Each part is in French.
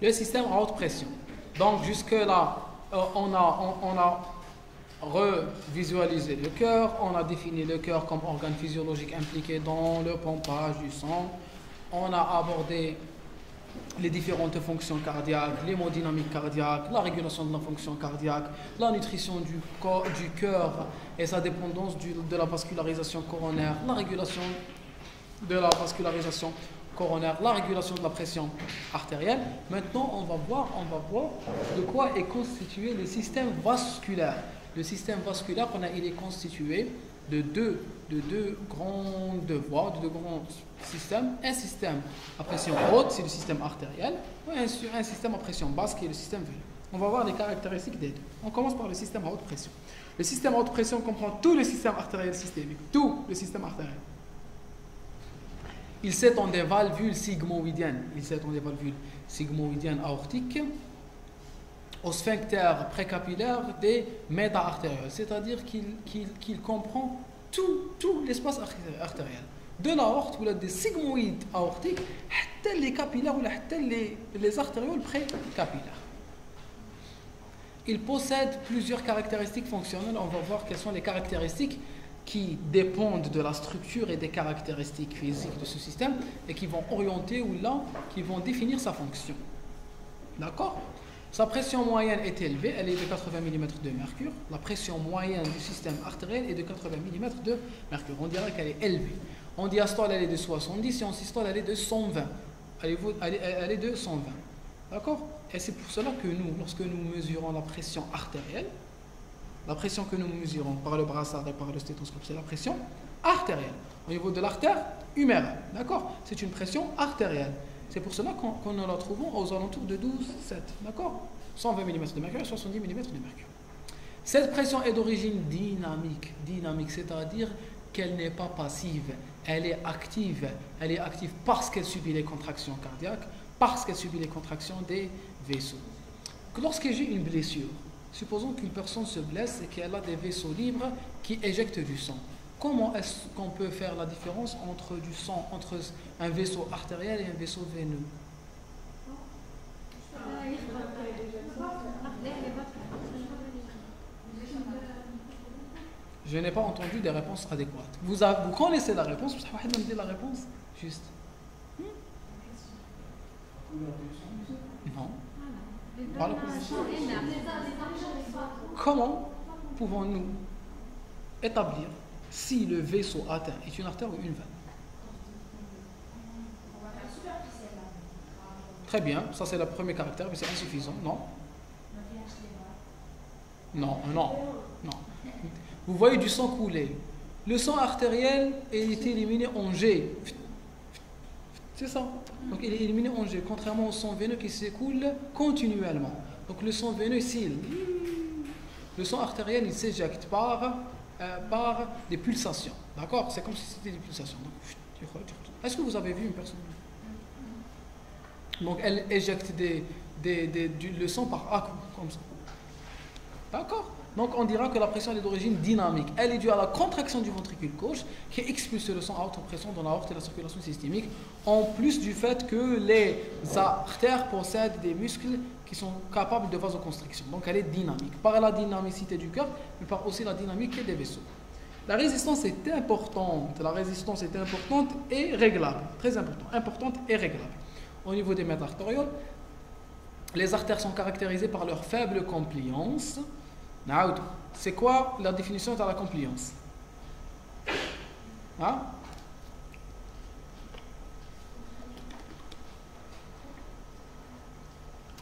le système à haute pression. Donc jusque-là, on a revisualisé le cœur, on a défini le cœur comme organe physiologique impliqué dans le pompage du sang, on a abordé les différentes fonctions cardiaques, l'hémodynamique cardiaque, la régulation de la fonction cardiaque, la nutrition du cœur et sa dépendance de la vascularisation coronaire, la régulation de la vascularisation coronaire, la régulation de la pression artérielle. Maintenant, on va voir de quoi est constitué le système vasculaire. Le système vasculaire, il est constitué de deux grandes voies, de deux grands systèmes. Un système à pression haute, c'est le système artériel, et un système à pression basse, qui est le système veineux. On va voir les caractéristiques des deux. On commence par le système à haute pression. Le système à haute pression comprend tout le système artériel systémique, tout le système artériel. Il s'étend des valvules sigmoïdiennes, aortiques, au sphincter précapillaire des méta-artériels, c'est-à-dire qu'il comprend tout l'espace artériel. De l'aorte, ou des sigmoïdes aortiques, les capillaires ou les artérioles précapillaires. Il possède plusieurs caractéristiques fonctionnelles. On va voir quelles sont les caractéristiques qui dépendent de la structure et des caractéristiques physiques de ce système et qui vont orienter qui vont définir sa fonction. D'accord ? Sa pression moyenne est élevée, elle est de 80 mm de mercure. La pression moyenne du système artériel est de 80 mm de mercure. On dirait qu'elle est élevée. En diastole, elle est de 70, et en systole, elle est de 120. Elle est de 120. D'accord ? Et c'est pour cela que lorsque nous mesurons la pression artérielle, la pression que nous mesurons par le brassard et par le stéthoscope, c'est la pression artérielle. Au niveau de l'artère humérale, d'accord ? C'est une pression artérielle. C'est pour cela qu'on nous la trouvons aux alentours de 12,7, d'accord ? 120 mm de mercure et 70 mm de mercure. Cette pression est d'origine dynamique, c'est-à-dire qu'elle n'est pas passive, elle est active parce qu'elle subit les contractions cardiaques, parce qu'elle subit les contractions des vaisseaux. Lorsque j'ai une blessure, supposons qu'une personne se blesse et qu'elle a des vaisseaux libres qui éjectent du sang. Comment est-ce qu'on peut faire la différence entre un vaisseau artériel et un vaisseau veineux? Je n'ai pas entendu des réponses adéquates. Vous connaissez la réponse? Vous avez me dire la réponse? Juste. Non. Comment pouvons-nous établir si le vaisseau atteint est une artère ou une veine? Très bien, ça c'est le premier caractère, mais c'est insuffisant, non? Non. Vous voyez du sang couler. Le sang artériel est éliminé en jet. C'est ça. Donc il est éliminé en jet, contrairement au sang veineux qui s'écoule continuellement. Donc le sang veineux s'il. Le sang artériel il s'éjecte par des pulsations. D'accord? C'est comme si c'était des pulsations. Donc, est-ce que vous avez vu une personne? Donc elle éjecte le sang par à-coups, comme ça. D'accord? Donc on dira que la pression est d'origine dynamique. Elle est due à la contraction du ventricule gauche qui expulse le sang à haute pression dans l'aorte et la circulation systémique, en plus du fait que les artères possèdent des muscles qui sont capables de vasoconstriction. Donc elle est dynamique. Par la dynamicité du cœur, mais par aussi la dynamique des vaisseaux. La résistance est importante. Et réglable. Très importante et réglable. Au niveau des méta-artérioles, les artères sont caractérisées par leur faible compliance. C'est quoi la définition de la compliance?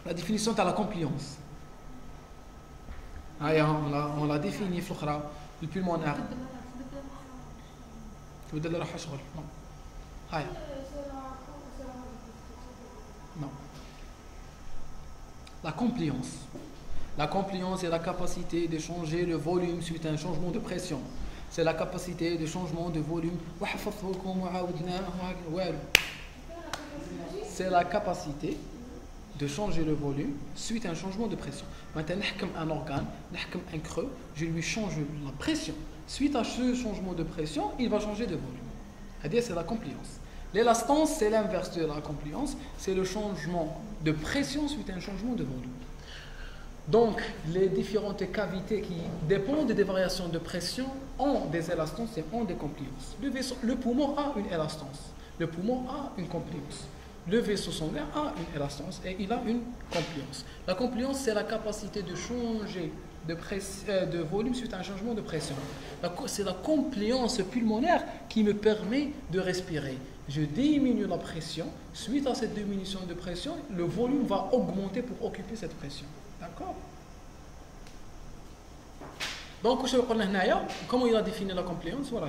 La définition de la compliance. On l'a défini le pulmonaire. Non. La compliance. La compliance est la capacité de changer le volume suite à un changement de pression. C'est la capacité de changement de volume. C'est la capacité de changer le volume suite à un changement de pression. Maintenant, un organe, un creux, je lui change la pression. Suite à ce changement de pression, il va changer de volume. C'est la compliance. L'élastance, c'est l'inverse de la compliance, c'est le changement de pression suite à un changement de volume. Donc, les différentes cavités qui dépendent des variations de pression ont des élastances et ont des compliances. Le poumon a une élastance, le poumon a une compliance. Le vaisseau sanguin a une élastance et il a une compliance. La compliance, c'est la capacité de changer de volume suite à un changement de pression. C'est la compliance pulmonaire qui me permet de respirer. Je diminue la pression. Suite à cette diminution de pression, le volume va augmenter pour occuper cette pression. D'accord? Donc, comment il a défini la compliance? Voilà.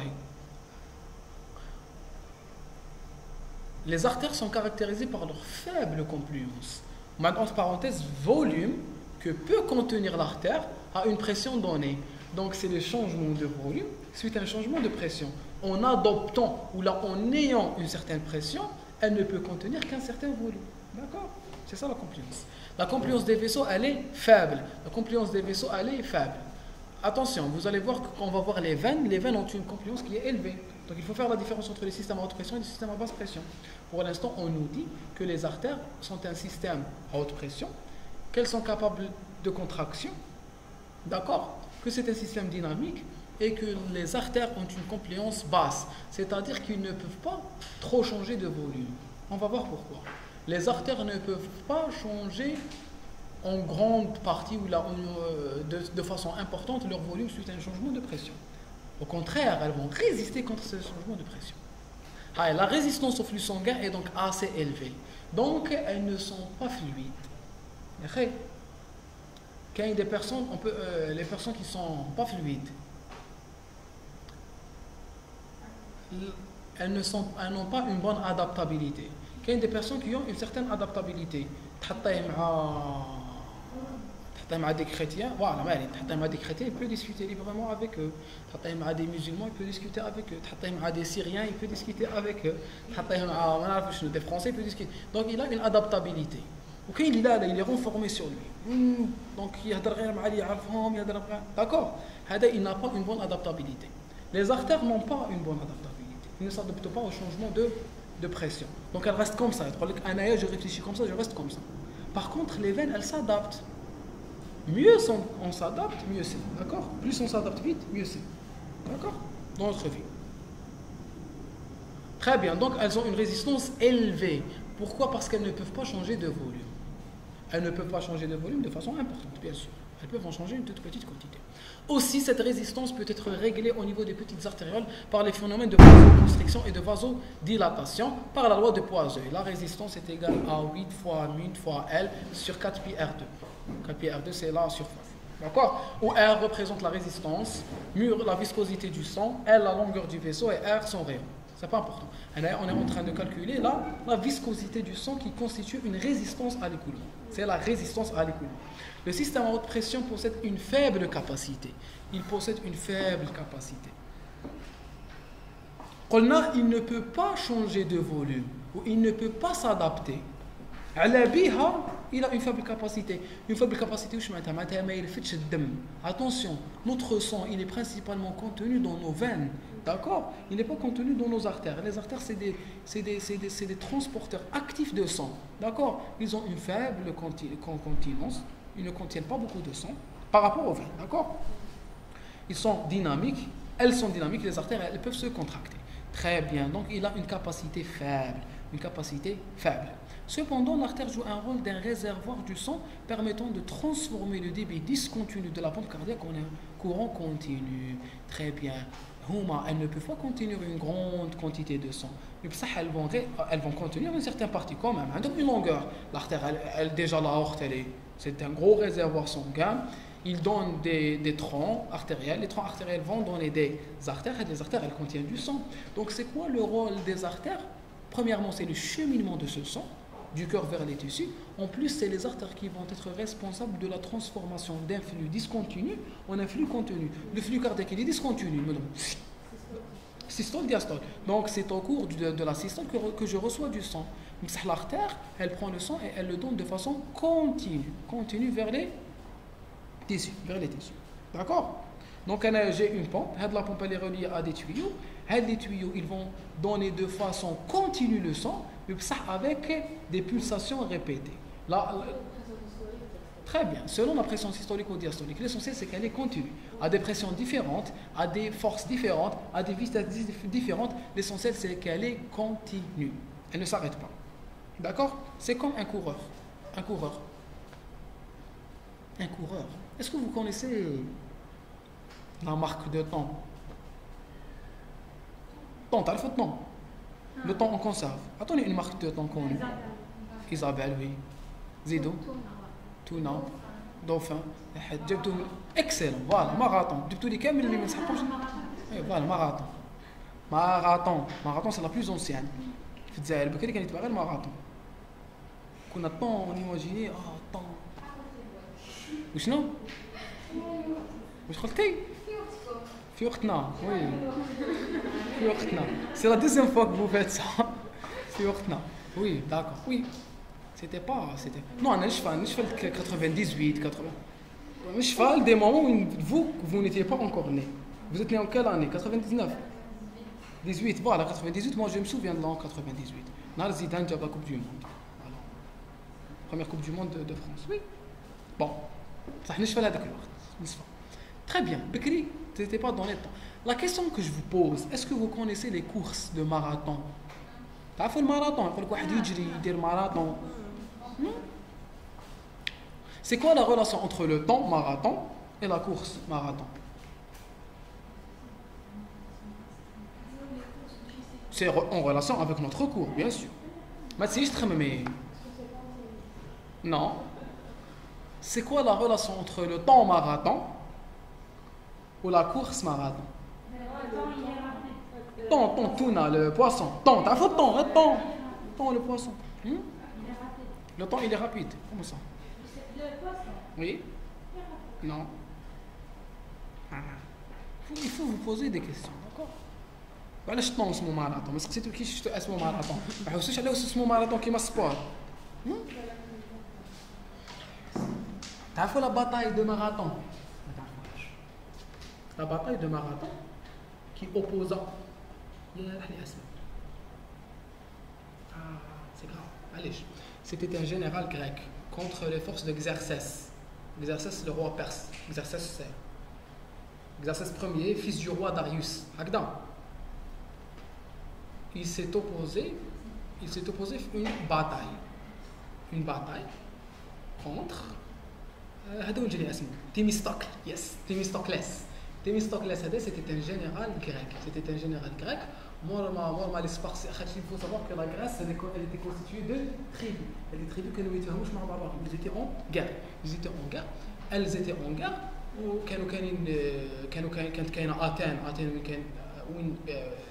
Les artères sont caractérisées par leur faible compliance. Maintenant, entre parenthèses, volume que peut contenir l'artère à une pression donnée. Donc, c'est le changement de volume suite à un changement de pression. En adoptant ou là, en ayant une certaine pression, elle ne peut contenir qu'un certain volume. D'accord? C'est ça la compliance. La compliance des vaisseaux, elle est faible. La compliance des vaisseaux, elle est faible. Attention, vous allez voir qu'on va voir les veines. Les veines ont une compliance qui est élevée. Donc, il faut faire la différence entre les systèmes à haute pression et les systèmes à basse pression. Pour l'instant, on nous dit que les artères sont un système à haute pression, qu'elles sont capables de contraction, d'accord, que c'est un système dynamique et que les artères ont une compliance basse, c'est-à-dire qu'ils ne peuvent pas trop changer de volume. On va voir pourquoi. Les artères ne peuvent pas changer en grande partie ou là, de façon importante leur volume suite à un changement de pression. Au contraire, elles vont résister contre ce changement de pression. La résistance au flux sanguin est donc assez élevée. Donc, elles ne sont pas fluides. Quand il y a des personnes, les personnes qui ne sont pas fluides, elles n'ont pas une bonne adaptabilité. Quand il y a des personnes qui ont une certaine adaptabilité, des chrétiens, voilà, des chrétiens, il peut discuter librement avec eux. Des musulmans, il peut discuter avec eux. Des Syriens, il peut discuter avec eux. Des Français, il peut discuter. Donc il a une adaptabilité. Il est renformé sur lui. Donc d'accord. Il n'a pas une bonne adaptabilité. Les artères n'ont pas une bonne adaptabilité. Ils ne s'adaptent pas au changement de pression. Donc elles restent comme ça. Je réfléchis comme ça, je reste comme ça. Par contre, les veines, elles s'adaptent. Mieux on s'adapte, mieux c'est. D'accord? Plus on s'adapte vite, mieux c'est. D'accord? Dans notre vie. Très bien. Donc, elles ont une résistance élevée. Pourquoi? Parce qu'elles ne peuvent pas changer de volume. Elles ne peuvent pas changer de volume de façon importante, bien sûr. Elles peuvent en changer une toute petite quantité. Aussi, cette résistance peut être réglée au niveau des petites artérioles par les phénomènes de vasoconstriction et de vasodilatation par la loi de Poiseuille. La résistance est égale à 8 fois μ fois L sur 4 pi R2. 4 pi R2, c'est la surface. D'accord? Où R représente la résistance, μ la viscosité du sang, L la longueur du vaisseau et R son rayon. C'est pas important. On est en train de calculer là la viscosité du sang qui constitue une résistance à l'écoulement. C'est la résistance à l'écoulement. Le système à haute pression possède une faible capacité. Il possède une faible capacité. Il ne peut pas changer de volume ou il ne peut pas s'adapter. Il a une faible capacité. Une faible capacité, attention, notre sang, il est principalement contenu dans nos veines. D'accord? Il n'est pas contenu dans nos artères. Les artères, c'est des transporteurs actifs de sang. D'accord? Ils ont une faible continence. Ils ne contiennent pas beaucoup de sang par rapport aux veines. D'accord? Ils sont dynamiques. Elles sont dynamiques. Les artères, elles peuvent se contracter. Très bien. Donc, il a une capacité faible. Une capacité faible. Cependant, l'artère joue un rôle d'un réservoir du sang permettant de transformer le débit discontinu de la pompe cardiaque en un courant continu. Très bien. Elles ne peuvent pas contenir une grande quantité de sang. Mais ça, elles vont contenir une certaine partie quand même. Donc une longueur. L'artère, déjà l'aorte, c'est un gros réservoir sanguin. Il donne des troncs artériels. Les troncs artériels vont donner des artères. Et les artères, elles contiennent du sang. Donc c'est quoi le rôle des artères? Premièrement, c'est le cheminement de ce sang du cœur vers les tissus. En plus, c'est les artères qui vont être responsables de la transformation d'un flux discontinu en un flux continu. Le flux cardiaque, il est discontinu. Systole, diastole. Donc, c'est au cours de la systole que je reçois du sang. Donc, l'artère, elle prend le sang et elle le donne de façon continue vers les tissus. D'accord? Donc, j'ai une pompe. La pompe, elle est reliée à des tuyaux. Les tuyaux, ils vont donner de façon continue le sang, mais ça avec des pulsations répétées. Là, très bien. Selon la pression systolique ou diastolique, l'essentiel c'est qu'elle est continue. À des pressions différentes, à des forces différentes, à des vitesses différentes, l'essentiel c'est qu'elle est continue. Elle ne s'arrête pas. D'accord? C'est comme un coureur. Un coureur. Un coureur. Est-ce que vous connaissez la marque de temps? Temps, t'as le faux temps. Le temps en conserve. Attendez une marque de temps connue. Isabelle, oui. Zido. Tuna. Dauphin. Excellent. Voilà, marathon. جبتوا لي كامل اللي ما نسحقوش. Voilà, marathon. Marathon, c'est la plus ancienne. في الجزائر بكري كان يتبع غير الماراثون. كنا طون نيماجيني طون. وشنو؟ واش قلتي؟ في وقتنا وي في وقتنا سي لا دوزيام فوا كو فيت سا في وقتنا وي داكور وي سيتي نو انا نشفى 98 80 نشفى دي مومون vous n'étiez pas encore né. Vous êtes né en quelle année? 99 18 voilà 98. Moi je me souviens de l'an 98 نهار زيدان جاب la coupe du monde. Voilà. Première coupe du monde de France. Oui. Bon صح نشفى لهذاك الوقت نشفى. Très bien. Bekri, tu n'étais pas dans les temps. La question que je vous pose, est-ce que vous connaissez les courses de marathon? Tu as fait le marathon, il y a marathon. C'est quoi la relation entre le temps marathon et la course marathon? C'est en relation avec notre cours, bien sûr. Mais non. C'est quoi la relation entre le temps marathon ou la course marathon? Ton, tuna, le poisson. T'as fait ton, le poisson. Le temps, il est rapide. Comment ça? Le poisson. Oui? Non. Il faut vous poser des questions, d'accord? علاش طون اسمه ماراثون؟ ما سقسيتو كيفاش شفتو اسمه ماراثون؟ ما حوسوش عليه اسمه ماراثون كيما السبور. تعرفوا لا باتاي دو ماراثون؟ La bataille de Marathon qui opposa. C'est grave. Allez, c'était un général grec contre les forces de Xerxès. Xerxès, le roi perse. Xerxès Ier, fils du roi Darius. Agda. Il s'est opposé une bataille contre Thémistocle. Yes, Thémistoclès. Thémistoclès, c'était un général grec. Moi, les Spartiates, il faut savoir que la Grèce, elle était constituée de tribus. Et les tribus, ils étaient en guerre. Elles étaient en guerre. كانت كاينه Athènes وين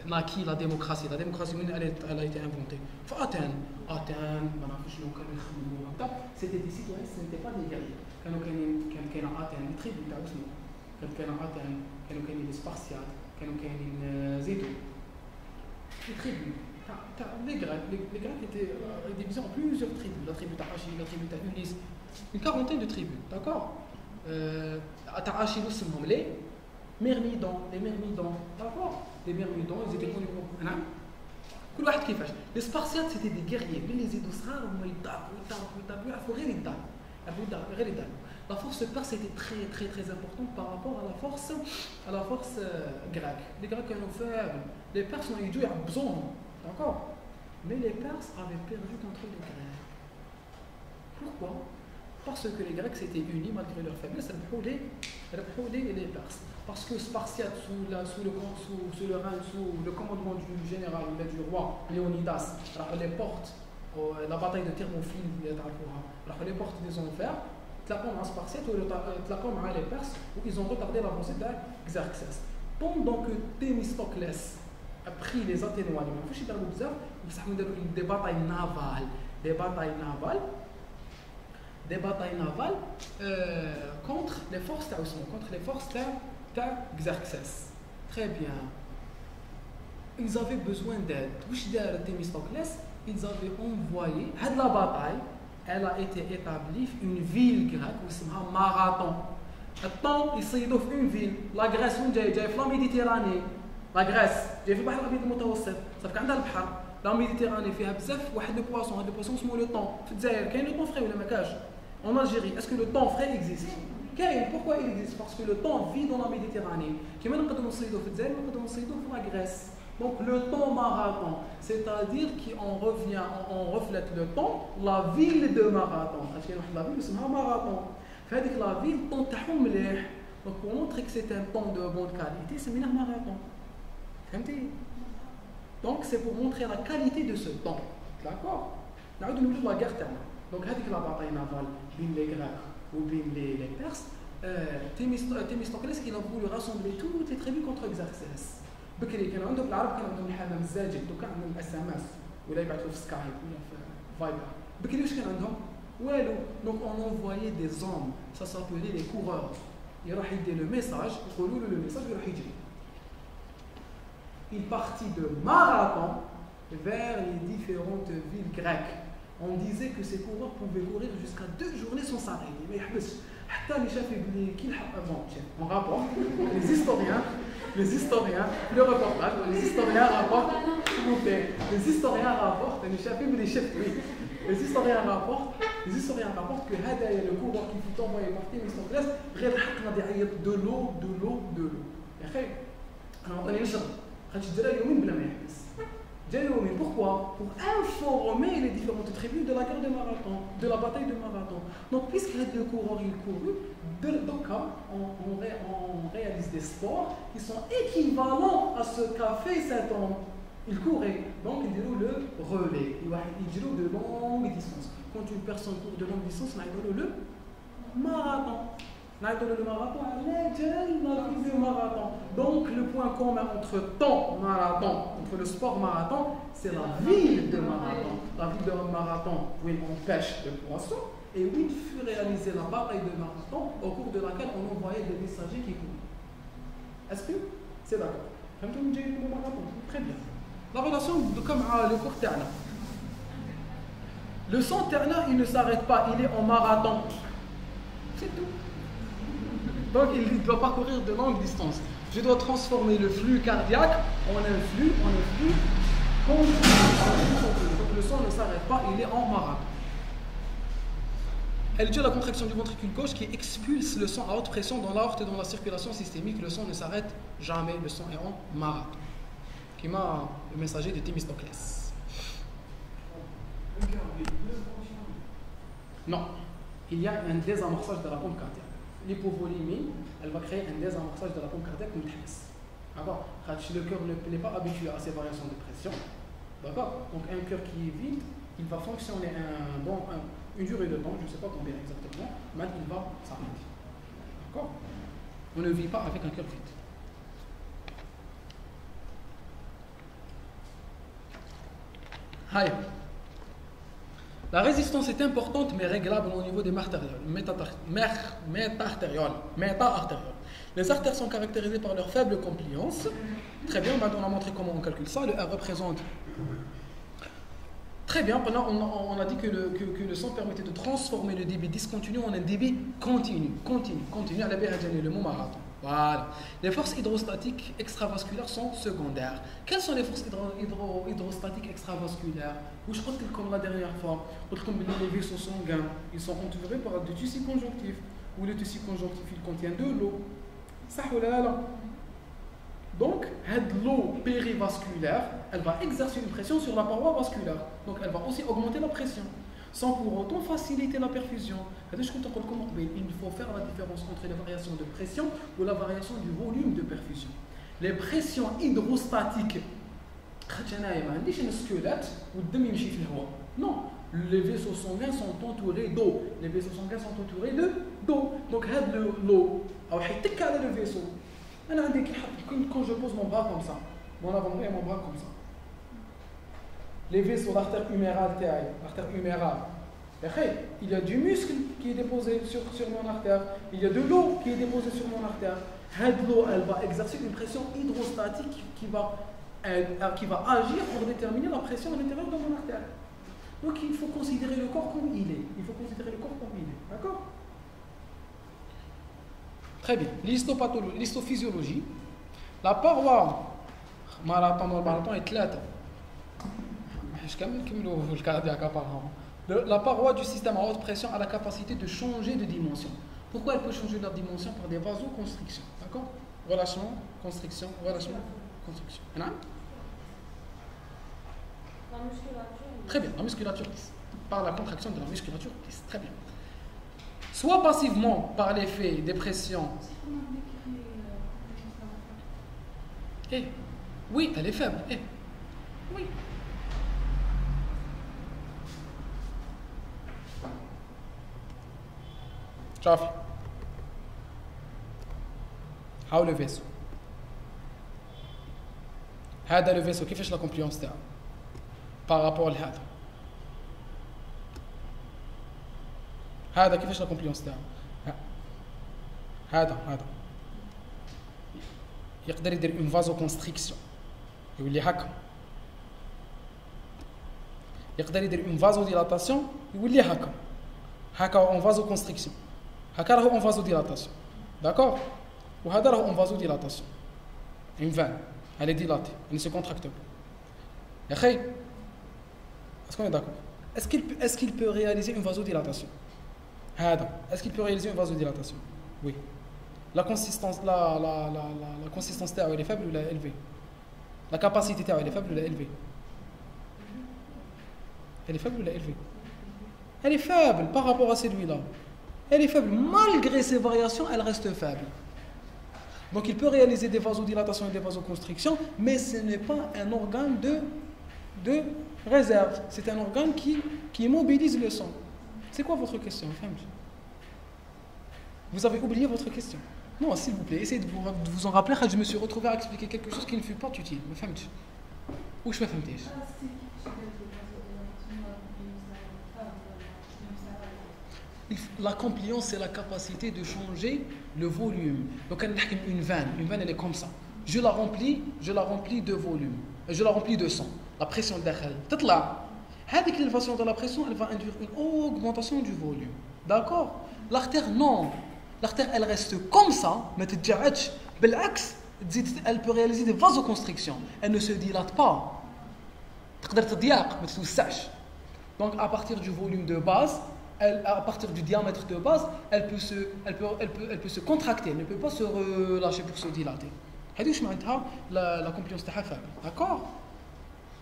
ناكي لا ديموكراسي وين elle a été inventée. فأثènes ما نعرفش شنو كانوا يخدموا هكا. C'était des citoyens, ce n'étaient pas des guerriers. كان كاين Athènes les tribus تاع اسمه. كاين Athènes, كانوا كاينين les Spartiates, كانوا كاينين زيدو. Les tribus. Les Grecs étaient divisés en plusieurs tribus. La tribu d'Achille, la tribu d'Ulysse. Une quarantaine de tribus, d'accord? Achille اسمهم les Myrmidons, d'accord? Les Myrmidons, ils étaient connus pour كل واحد كيفاش. Les Spartiates c'était des guerriers, اللي يزيدوا صغار هما يضربوا يعرفوا غير يضربوا. La force perse était très importante par rapport à la force grecque. Les Grecs ont fait, les Perses ont eu besoin, d'accord? Mais les Perses avaient perdu contre les Grecs. Pourquoi? Parce que les Grecs s'étaient unis malgré leur faiblesse, les Perses. Parce que Spartiates, sous le commandement du général, du roi Léonidas, les portes, la bataille de Thermopyles, les portes des enfers, تلاقوا مع Spartiates ou تلاقوا مع les Perses où ils ont retardé l'avancée de Xerxès. Pendant que Thémistoclès a pris les Athénois, ils ont fait des batailles navales contre les forces de Xerxès. Très bien. Ils avaient besoin d'aide. Thémistoclès, ils avaient envoyé à la bataille. Elle a été établie une ville grecque qui s'appelle Marathon. Maintenant, ils sont dans une ville. La Grèce, la Méditerranée. La Grèce. جاي في البحر الابيض المتوسط صافي عندها البحر لا ميديتيراني فيها بزاف واحد لو بواسون هذا البواسون اسمه لو طون في الجزائر كاين لو طون فري ولا ما كاش en Algérie est-ce que le thon frais existe كاين pourquoi il existe parce que le thon vit dans la Méditerranée كيما نقدروا نصيدوا في الجزائر نقدروا نصيدوا في la Grèce donc le thon marathon c'est-à-dire qu'on revient on reflète le thon la ville de Marathon كاين واحد لا فيل اسمها ماراثون فهذيك لا فيل الطون تاعهم مليح donc pour montrer que c'est un thon de bonne qualité سميناه ماراثون فهمتي donc c'est pour montrer la qualité de ce thon d'accord نعاودوا نولوا لا guerre تاعنا donc هذيك لا باتاي نافال بين les Grecs ou bien les Perses Thémistoclès il a voulu rassembler toutes les tribus contre Xerxès بكري كانوا عندهم العرب كانوا عندهم الحمام الزاجل دوكا عندهم الاس ام اس ولا يبعثوا في سكايب ولا في فايبر بكري واش كان عندهم والو دونك اون انفويي دي زوم سا سابولي لي كورور يروح يدي لو ميساج يقولوا له لو ميساج يروح يجري il partit de Marathon vers les différentes villes grecques on disait que ces coureurs pouvaient courir jusqu'à 2 journées sans s'arrêter mais يحبس حتى اللي شاف اللي كي on rapporte les historiens le reportage les historiens rapportent اللي شافوا اللي شفت oui les historiens rapportent que هذا le coureur qui fut envoyé par Thémistoclès غير الحق غادي يعيط de l'eau يا اخي انا عطاني نشرب خاطش جرى يومين بلا ما يحبس pourquoi? Pour informer les différentes tribus de la guerre de Marathon, de la bataille de Marathon. Donc, puisque le coureur il courut, on réalise des sports qui sont équivalents à ce qu'a fait cet homme. Il courait, donc il dit le relais. Il dit de longue distance. Quand une personne court de longue distance, on a le marathon. Le marathon, le marathon. Donc le point commun entre marathon, entre le sport marathon, c'est la ville de Marathon. La ville de Marathon où on pêche le poisson et où il fut réalisée la bataille de Marathon au cours de laquelle on envoyait des messagers qui couraient. Est-ce que c'est d'accord? Très bien. La relation comme le cours ternaire. Le sang ternaire, il ne s'arrête pas, il est en marathon. C'est tout. Donc il doit parcourir de longues distances. Je dois transformer le flux cardiaque en un flux continu. Donc le sang ne s'arrête pas, il est en marathon. Elle dit la contraction du ventricule gauche qui expulse le sang à haute pression dans l'aorte et dans la circulation systémique. Le sang ne s'arrête jamais, le sang est en marathon. Qui m'a le messager de Thémistoclès. Non, il y a un désamorçage de la pompe cardiaque. L'hypovolémie, elle va créer un désamorçage de la pompe cardiaque d'accord. Le cœur n'est pas habitué à ces variations de pression. D'accord. Donc un cœur qui est vide, il va fonctionner une durée de temps, je ne sais pas combien exactement, mais il va s'arrêter. D'accord. On ne vit pas avec un cœur vide. Aïe. La résistance est importante mais réglable au niveau des méta-artérioles. Les artères sont caractérisées par leur faible compliance. Très bien, maintenant on a montré comment on calcule ça. Le R représente. Très bien, pendant on a dit que le sang permettait de transformer le débit discontinu en un débit continu. À la le mot marathon. Voilà. Les forces hydrostatiques extravasculaires sont secondaires. Quelles sont les forces hydrostatiques extravasculaires? Je crois que comme la dernière fois, les vaisseaux sanguins, ils sont entourés par des tissus conjonctifs. Où le tissu conjonctif il contient de l'eau. Ça là. Donc, l'eau périvasculaire, elle va exercer une pression sur la paroi vasculaire. Donc, elle va aussi augmenter la pression, sans pour autant faciliter la perfusion. Il faut faire la différence entre la variation de pression ou la variation du volume de perfusion. Les pressions hydrostatiques, non, les vaisseaux sanguins sont entourés d'eau. Les vaisseaux sanguins sont entourés d'eau. Donc, l'eau, le vaisseau. Quand je pose mon bras comme ça, mon avant-bras et mon bras comme ça, les vaisseaux, l'artère humérale, il y a du muscle qui est déposé sur mon artère, il y a de l'eau qui est déposée sur mon artère. L'eau, elle va exercer une pression hydrostatique qui va agir pour déterminer la pression à l'intérieur de mon artère. Donc il faut considérer le corps comme il est. D'accord? Très bien. L'histophysiologie. La paroi marathon والماراثون ثلاثة ماحش كامل نكملوا في الكاردياك apparemment. La paroi du système à haute pression a la capacité de changer de dimension. Pourquoi elle peut changer de dimension? Par des vasoconstrictions. D'accord? Relâchement, constriction, relâchement, constriction. La musculature. Très bien, la musculature glisse. Par la contraction de la musculature glisse. Très bien. Soit passivement par l'effet des pressions. C'est comme un mec qui est. Oui, elle est faible. Oui. شوفي هاو لو فيسو هذا لو فيسو كيفاش لا كومبليونس تاعو بارابور لهذا هذا كيفاش لا كومبليونس تاعو هذا يقدر يدير اون فازو كونستريكسيون يولي هكا يقدر يدير اون فازو ديلاتاسيون يولي هكا اون فازو كونستريكسيون هكا راهو اون فازو ديلاتاسيون داكور وهذا راهو اون فازو ديلاتاسيون اون فان elle est dilatée elle ne se contracte plus يا اخي est-ce qu'on est d'accord est-ce qu'il peut réaliser une vasodilatation هذا est-ce qu'il peut réaliser une vasodilatation oui la consistance la consistance تاعو elle est faible ou elle est élevée la capacité تاعو elle est faible ou elle est élevée elle est faible ou elle est élevée elle est faible par rapport à celui-là. Elle est faible. Malgré ces variations, elle reste faible. Donc il peut réaliser des vasodilatations et des vasoconstrictions, mais ce n'est pas un organe de réserve. C'est un organe qui mobilise le sang. C'est quoi votre question? Vous avez oublié votre question? Non, s'il vous plaît, essayez de vous en rappeler. Je me suis retrouvé à expliquer quelque chose qui ne fut pas utile. Où je me fais la compliance, c'est la capacité de changer le volume. Donc, une vanne elle est comme ça. Je la remplis de volume. Je la remplis de sang. La pression d'Akhel. Peut-être là. Avec l'élévation de la pression, elle va induire une augmentation du volume. D'accord? L'artère, non. L'artère, elle reste comme ça. Mais elle peut réaliser des vasoconstrictions. Elle ne se dilate pas. Donc, à partir du volume de base, à partir du diamètre de base, elle peut se contracter, elle ne peut pas se relâcher pour se dilater. La compliance faible. D'accord?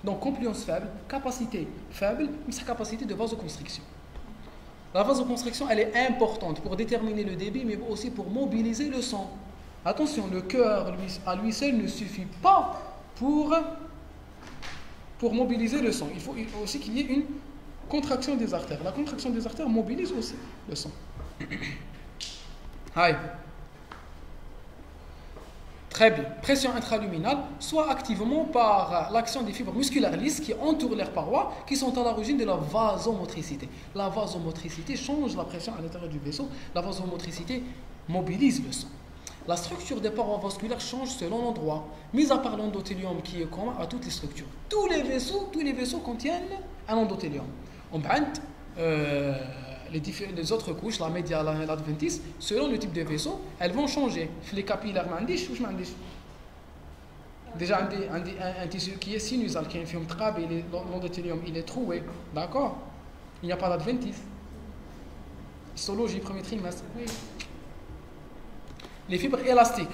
Donc, compliance faible, capacité faible, mais sa capacité de vasoconstriction. La vasoconstriction, elle est importante pour déterminer le débit, mais aussi pour mobiliser le sang. Attention, le cœur à lui seul ne suffit pas pour mobiliser le sang. Il faut aussi qu'il y ait une contraction des artères. La contraction des artères mobilise aussi le sang. Aïe. Très bien. Pression intraluminale, soit activement par l'action des fibres musculaires lisses qui entourent leurs parois, qui sont à l'origine de la vasomotricité. La vasomotricité change la pression à l'intérieur du vaisseau. La vasomotricité mobilise le sang. La structure des parois vasculaires change selon l'endroit, mis à part l'endothélium qui est commun à toutes les structures. Tous les vaisseaux contiennent un endothélium. Les autres couches, la médiane et l'adventice, selon le type de vaisseau, elles vont changer. Les capillaires, déjà un tissu qui est sinusal, qui est un film trabe, l'endothélium, il est troué. D'accord? Il n'y a pas d'adventice. Histologie, premier trimestre. Oui. Les fibres élastiques,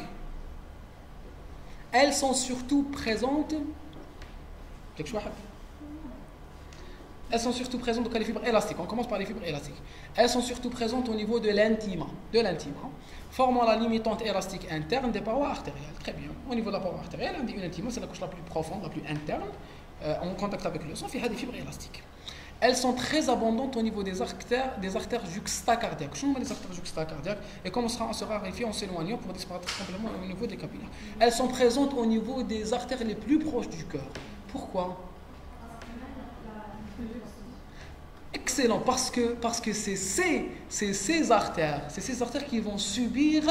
elles sont surtout présentes. Elles sont surtout présentes dans les fibres élastiques. On commence par les fibres élastiques. Elles sont surtout présentes au niveau de l'intima, formant la limitante élastique interne des parois artérielles. Très bien. Au niveau de la paroi artérielle, on dit une intima, c'est la couche la plus profonde, la plus interne, en contact avec le sang, il y a des fibres élastiques. Elles sont très abondantes au niveau des artères juxtacardiaques. Je les artères juxtacardiaques et comme on sera vérifié en s'éloignant pour disparaître complètement au niveau des capillaires. Elles sont présentes au niveau des artères les plus proches du cœur. Pourquoi? Excellent, parce que c'est ces artères qui vont subir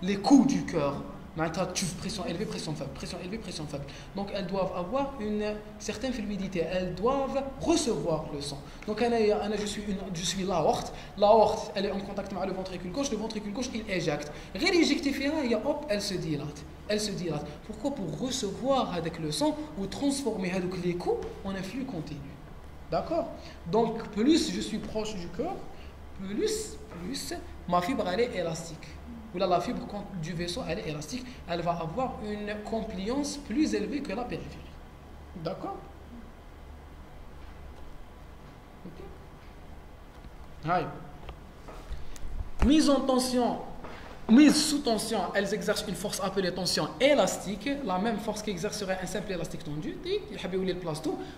les coups du cœur. Pression élevée, pression faible, pression élevée, pression faible. Donc elles doivent avoir une certaine fluidité, elles doivent recevoir le sang. Donc je suis l'aorte, l'aorte elle est en contact avec le ventricule gauche il éjecte. Rééjecter hop, elle se dilate. Elle se dilate. Pourquoi? Pour recevoir avec le sang ou transformer les coups en un flux continu. D'accord? Donc plus je suis proche du cœur, plus ma fibre elle est élastique. Ou là, la fibre du vaisseau elle est élastique, elle va avoir une compliance plus élevée que la périphérie. D'accord? Okay. Mise sous tension, elles exercent une force appelée tension élastique, la même force qu'exercerait un simple élastique tendu.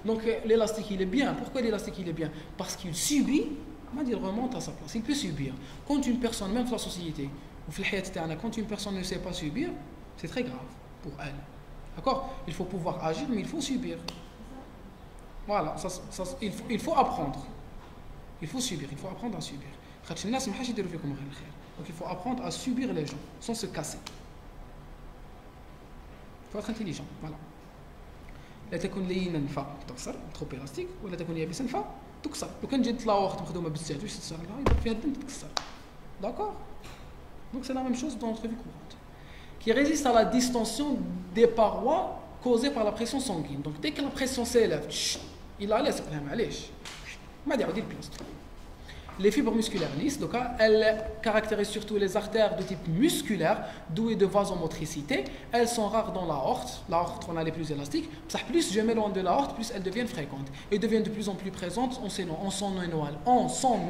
Donc l'élastique il est bien. Pourquoi l'élastique il est bien? Parce qu'il subit, il remonte à sa place. Il peut subir. Quand une personne, même dans la société, quand une personne ne sait pas subir, c'est très grave pour elle. D'accord? Il faut pouvoir agir, mais il faut subir. Voilà, il faut apprendre. Il faut subir, il faut apprendre à subir. Donc il faut apprendre à subir les gens sans se casser. Il faut être intelligent. Voilà. لا تكن لينا فتكسر trop élastique ولا تكن يابسا فتكسر. لو كان جات لاوخت مخدومه بزاف واش تصير لها يضرب فيها الدم تتكسر. D'accord? Donc c'est la même chose dans notre vie courante. Qui résiste à la distension des parois causée par la pression sanguine. Donc dès que la pression s'élève, il a laissé ما يعاود البلاصه. Les fibres musculaires lisses, donc, elles caractérisent surtout les artères de type musculaire, douées de vasomotricité. Elles sont rares dans l'aorte. L'aorte, on a les plus élastiques. Plus je m'éloigne de l'aorte, plus elles deviennent fréquentes. Et deviennent de plus en plus présentes en s'en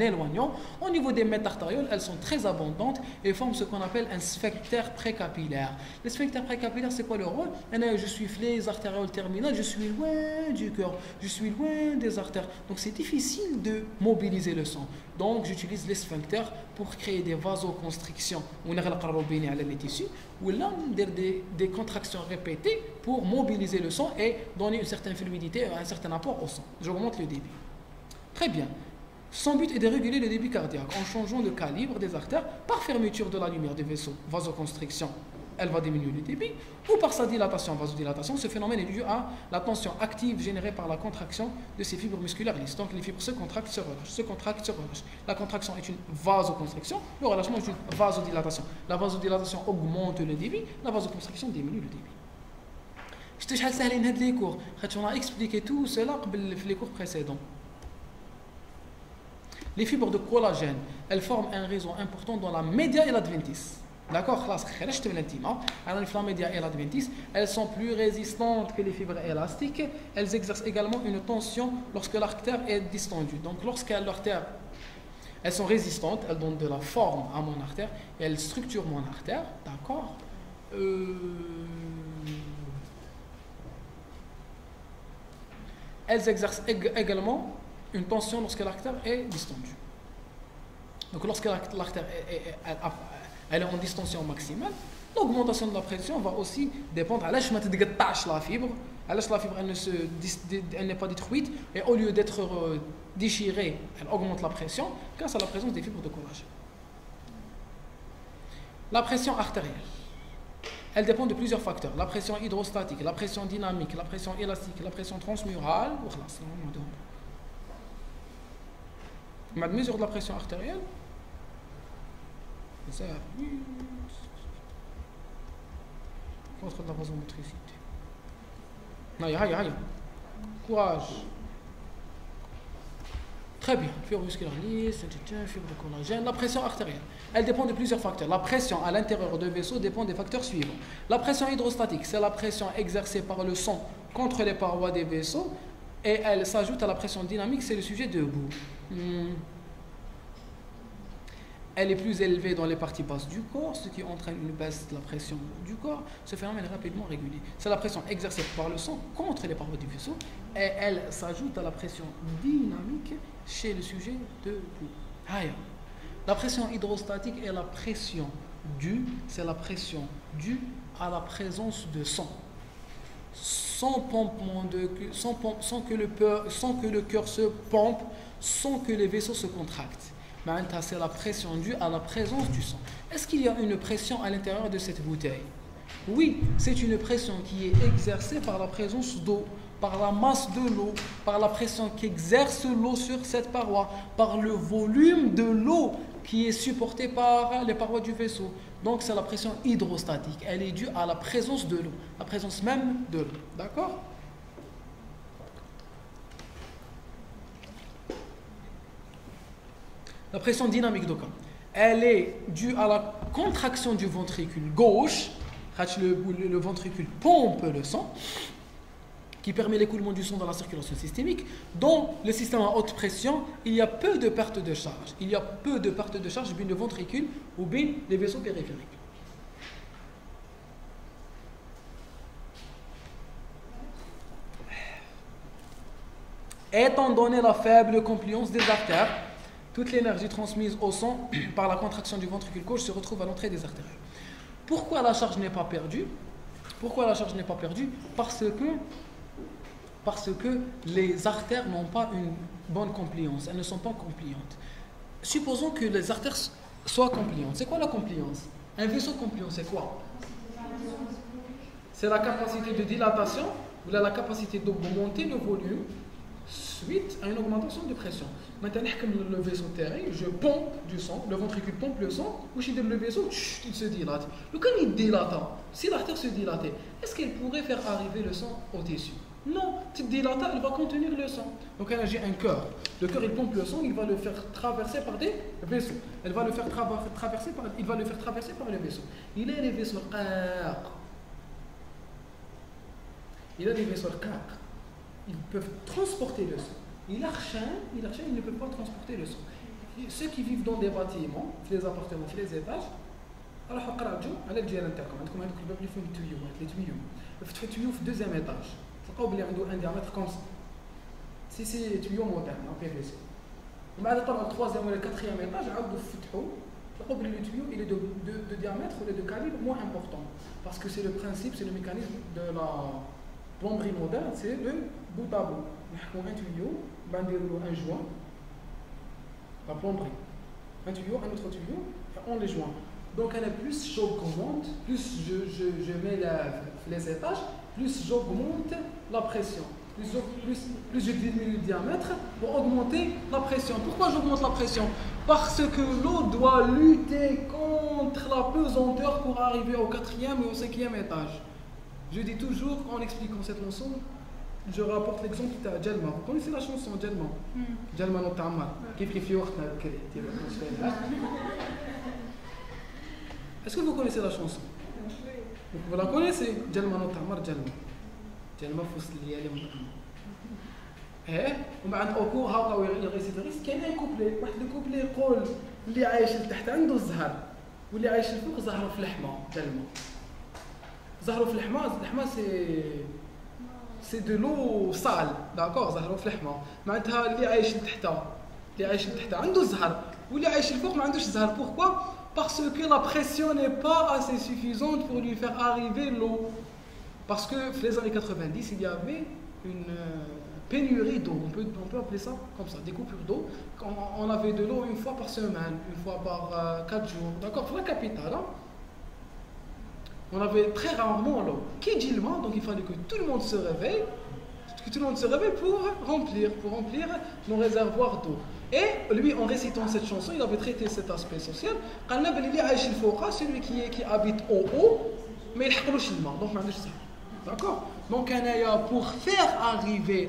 éloignant. Au niveau des métaartérioles, elles sont très abondantes et forment ce qu'on appelle un sphincter précapillaire. Le sphincter précapillaire, c'est quoi le rôle? Je suis les artérioles terminales, je suis loin du cœur, je suis loin des artères. Donc c'est difficile de mobiliser le sang. Donc j'utilise les sphincters pour créer des vasoconstrictions ou les tissus ou là des contractions répétées pour mobiliser le sang et donner une certaine fluidité, un certain apport au sang. J'augmente le débit. Très bien. Son but est de réguler le débit cardiaque en changeant le calibre des artères par fermeture de la lumière des vaisseaux. Vasoconstriction, elle va diminuer le débit, ou par sa dilatation, vasodilatation. Ce phénomène est dû à la tension active générée par la contraction de ces fibres musculaires lisses. Donc les fibres se contractent, se relâchent, se contractent, se relâchent. La contraction est une vasoconstriction, le relâchement est une vasodilatation. La vasodilatation augmente le débit, la vasoconstriction diminue le débit. Je te dis les cours, on a expliqué tout cela dans les cours précédents. Les fibres de collagène, elles forment un réseau important dans la média et l'adventice. D'accord, la média et l'adventice, elles sont plus résistantes que les fibres élastiques. Elles exercent également une tension lorsque l'artère est distendue. Donc lorsque l'artère, elles sont résistantes, elles donnent de la forme à mon artère et elles structurent mon artère. D'accord. Elles exercent également une tension lorsque l'artère est distendue. Donc lorsque l'artère elle est en distension maximale, l'augmentation de la pression va aussi dépendre. La fibre, elle n'est pas détruite et au lieu d'être déchirée, elle augmente la pression grâce à la présence des fibres de collagène. La pression artérielle, elle dépend de plusieurs facteurs. La pression hydrostatique, la pression dynamique, la pression élastique, la pression transmurale. Ma mesure de la pression artérielle, ça contre de la vasomotricité. Aïe. Courage. Très bien. Fibre musculaire lisse, fibre de collagène. La pression artérielle, elle dépend de plusieurs facteurs. La pression à l'intérieur du vaisseau dépend des facteurs suivants. La pression hydrostatique, c'est la pression exercée par le sang contre les parois des vaisseaux et elle s'ajoute à la pression dynamique, c'est le sujet debout. Elle est plus élevée dans les parties basses du corps, ce qui entraîne une baisse de la pression du corps. Ce phénomène est rapidement régulé. C'est la pression exercée par le sang contre les parois du vaisseau et elle s'ajoute à la pression dynamique chez le sujet debout. La pression hydrostatique est la pression due à la présence de sang. Sans que le cœur se pompe, sans que les vaisseaux se contractent. C'est la pression due à la présence du sang. Est-ce qu'il y a une pression à l'intérieur de cette bouteille? Oui, c'est une pression qui est exercée par la présence d'eau, par la masse de l'eau, par la pression qu'exerce l'eau sur cette paroi, par le volume de l'eau qui est supporté par les parois du vaisseau. Donc c'est la pression hydrostatique. Elle est due à la présence de l'eau, la présence même de l'eau. D'accord? La pression dynamique d'eau, elle est due à la contraction du ventricule gauche. Le ventricule pompe le sang, qui permet l'écoulement du sang dans la circulation systémique. Dans le système à haute pression, il y a peu de perte de charge. Il y a peu de perte de charge bien le ventricule ou bien les vaisseaux périphériques. Étant donné la faible compliance des artères, toute l'énergie transmise au sang par la contraction du ventricule gauche se retrouve à l'entrée des artères. Pourquoi la charge n'est pas perdue? Pourquoi la charge n'est pas perdue? Parce que les artères n'ont pas une bonne compliance, elles ne sont pas compliantes. Supposons que les artères soient compliantes. C'est quoi la compliance? Un vaisseau compliant, c'est quoi? C'est la capacité de dilatation ou la capacité d'augmenter le volume suite à une augmentation de pression. Maintenant, comme le vaisseau terrestre, je pompe du sang, le ventricule pompe le sang, ou si le vaisseau, il se dilate. Le quand il dilate, si l'artère se dilatait, est-ce qu'elle pourrait faire arriver le sang au tissu? Non, cette dilata, elle va contenir le sang. Donc elle agit un cœur. Le cœur, il pompe le sang, il va le faire traverser par des vaisseaux. Il va le faire traverser par les vaisseaux. Il a les vaisseaux raqaq. Ils peuvent transporter le sang. Il ne peut pas transporter le sang. Ceux qui vivent dans des bâtiments, les appartements, les étages, alors على الجيران تاعكم عندكم هذوك الباب اللي فيهم التويوات لي تميو فتحوا تيو في دوزيام ايطاج تلقاو بلي عنده ان ديامتر كوم سي تيو مودرن ان بي في سي ومن بعد طلعوا الثروازيام ولا الكاتريام ايطاج عاودوا فتحوا تلقاو بلي لو تيو il est de diamètre ou de calibre moins important parce que c'est le principe, c'est le mécanisme de la plomberie moderne, c'est le bout à bout. نحكموا un tuyau, نديروا un joint, la plomberie, un tuyau, un autre tuyau, et on les joint. Donc plus j'augmente, plus je mets les étages, plus j'augmente la pression. Plus je diminue le diamètre pour augmenter la pression. Pourquoi j'augmente la pression? Parce que l'eau doit lutter contre la pesanteur pour arriver au 4e et au 5e étage. Je dis toujours, en expliquant cette leçon, je rapporte l'exemple de Jalma. Vous connaissez la chanson Jalma? Jalma no ta'ammar. Est-ce que vous connaissez la chanson? Vous la connaissez? Jalma no ta'ammar Jalma. Jalma fous liyali mut'ammar. ومن بعد اوكو هاكا يغيسيتريس كاين ان كوبلي واحد الكوبلي يقول اللي عايش لتحت عنده الزهر واللي عايش الفوق زهره في اللحمه تلمو زهره في اللحمه سي دو لو سال داكور زهره في اللحمه معناتها اللي عايش لتحت عنده الزهر واللي عايش الفوق ما عندوش الزهر. Pourquoi? Parce que la pression n'est pas assez suffisante pour lui faire arriver l'eau. Parce que dans les années 90 il y avait une pénurie d'eau, on peut appeler ça comme ça, des coupures d'eau. On avait de l'eau une fois par semaine, une fois par 4 jours, d'accord, pour la capitale. Hein? On avait très rarement l'eau. Qui dit le monde? Donc il fallait que tout le monde se réveille, pour remplir nos réservoirs d'eau. Et lui, en récitant cette chanson, il avait traité cet aspect social. Celui qui habite en haut, mais il n'a pas donc d'accord. Donc pour faire arriver,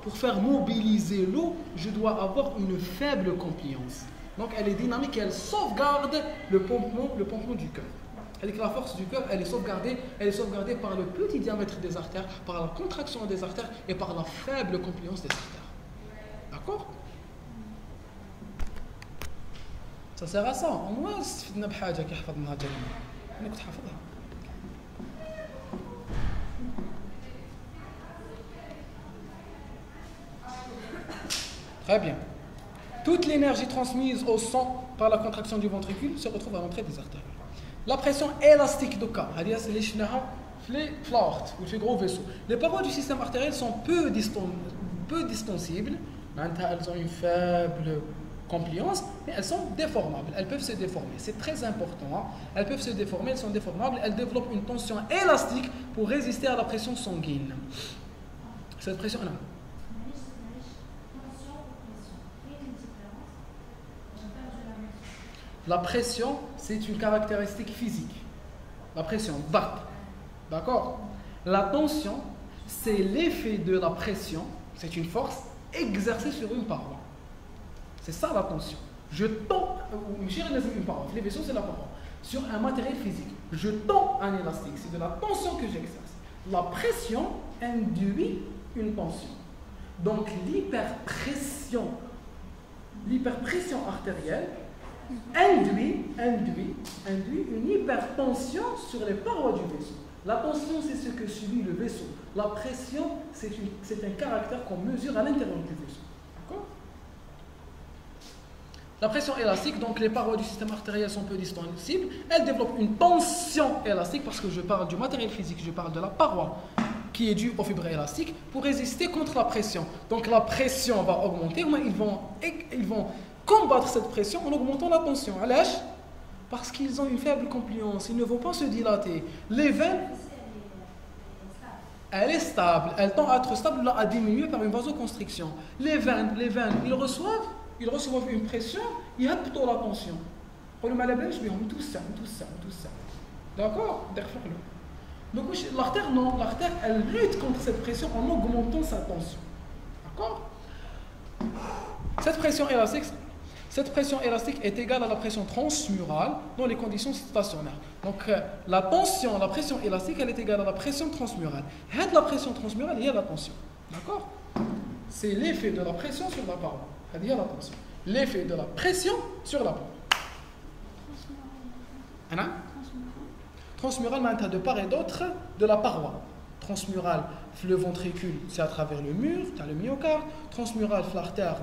pour faire mobiliser l'eau, je dois avoir une faible compliance. Donc elle est dynamique, elle sauvegarde le pompement du cœur. Elle dit que la force du cœur, elle est sauvegardée par le petit diamètre des artères, par la contraction des artères et par la faible compliance des artères. D'accord? Ça sert à ça. Au moins, استفدنا بحاجة كي حفظناها جميعا. أنا كنت حافظها. Très bien. Toute l'énergie transmise au sang par la contraction du ventricule se retrouve à l'entrée des artères. La pression élastique de cas, c'est les flaortes ou les gros vaisseaux. Les parois du système artériel sont peu distensibles, elles ont une faible compliance, mais elles sont déformables. Elles peuvent se déformer. C'est très important. Hein. Elles peuvent se déformer, elles sont déformables. Elles développent une tension élastique pour résister à la pression sanguine. Cette pression, là. La pression, c'est une caractéristique physique. La pression, d'accord? La tension, c'est l'effet de la pression, c'est une force exercée sur une paroi. C'est ça la tension. Je tends, une paroi, les vaisseaux c'est la paroi, sur un matériel physique. Je tends un élastique, c'est de la tension que j'exerce. La pression induit une tension. Donc l'hyperpression artérielle induit une hypertension sur les parois du vaisseau. La tension, c'est ce que subit le vaisseau. La pression, c'est un caractère qu'on mesure à l'intérieur du vaisseau. D'accord? La pression élastique, donc les parois du système artériel sont peu distensibles. Elles développent une tension élastique parce que je parle du matériel physique, je parle de la paroi qui est due aux fibres élastiques pour résister contre la pression. Donc la pression va augmenter, mais ils vont combattre cette pression en augmentant la tension. Parce qu'ils ont une faible compliance, ils ne vont pas se dilater. Les veines, elle est stable, elle tend à être stable, là, à diminuer par une vasoconstriction. Les veines, ils reçoivent une pression, il y a plutôt la tension. Tout ça. D'accord? Donc l'artère, non, l'artère, elle lutte contre cette pression en augmentant sa tension. D'accord? Cette pression élastique est égale à la pression transmurale dans les conditions stationnaires. Donc la pression élastique, elle est égale à la pression transmurale. La pression transmurale, il y a la tension. D'accord? C'est l'effet de la pression sur la paroi. Il y a la tension. L'effet de la pression sur la paroi. Transmurale, de part et d'autre de la paroi. Transmurale, le ventricule, c'est à travers le mur, tu as le myocarde. Transmurale, l'artère,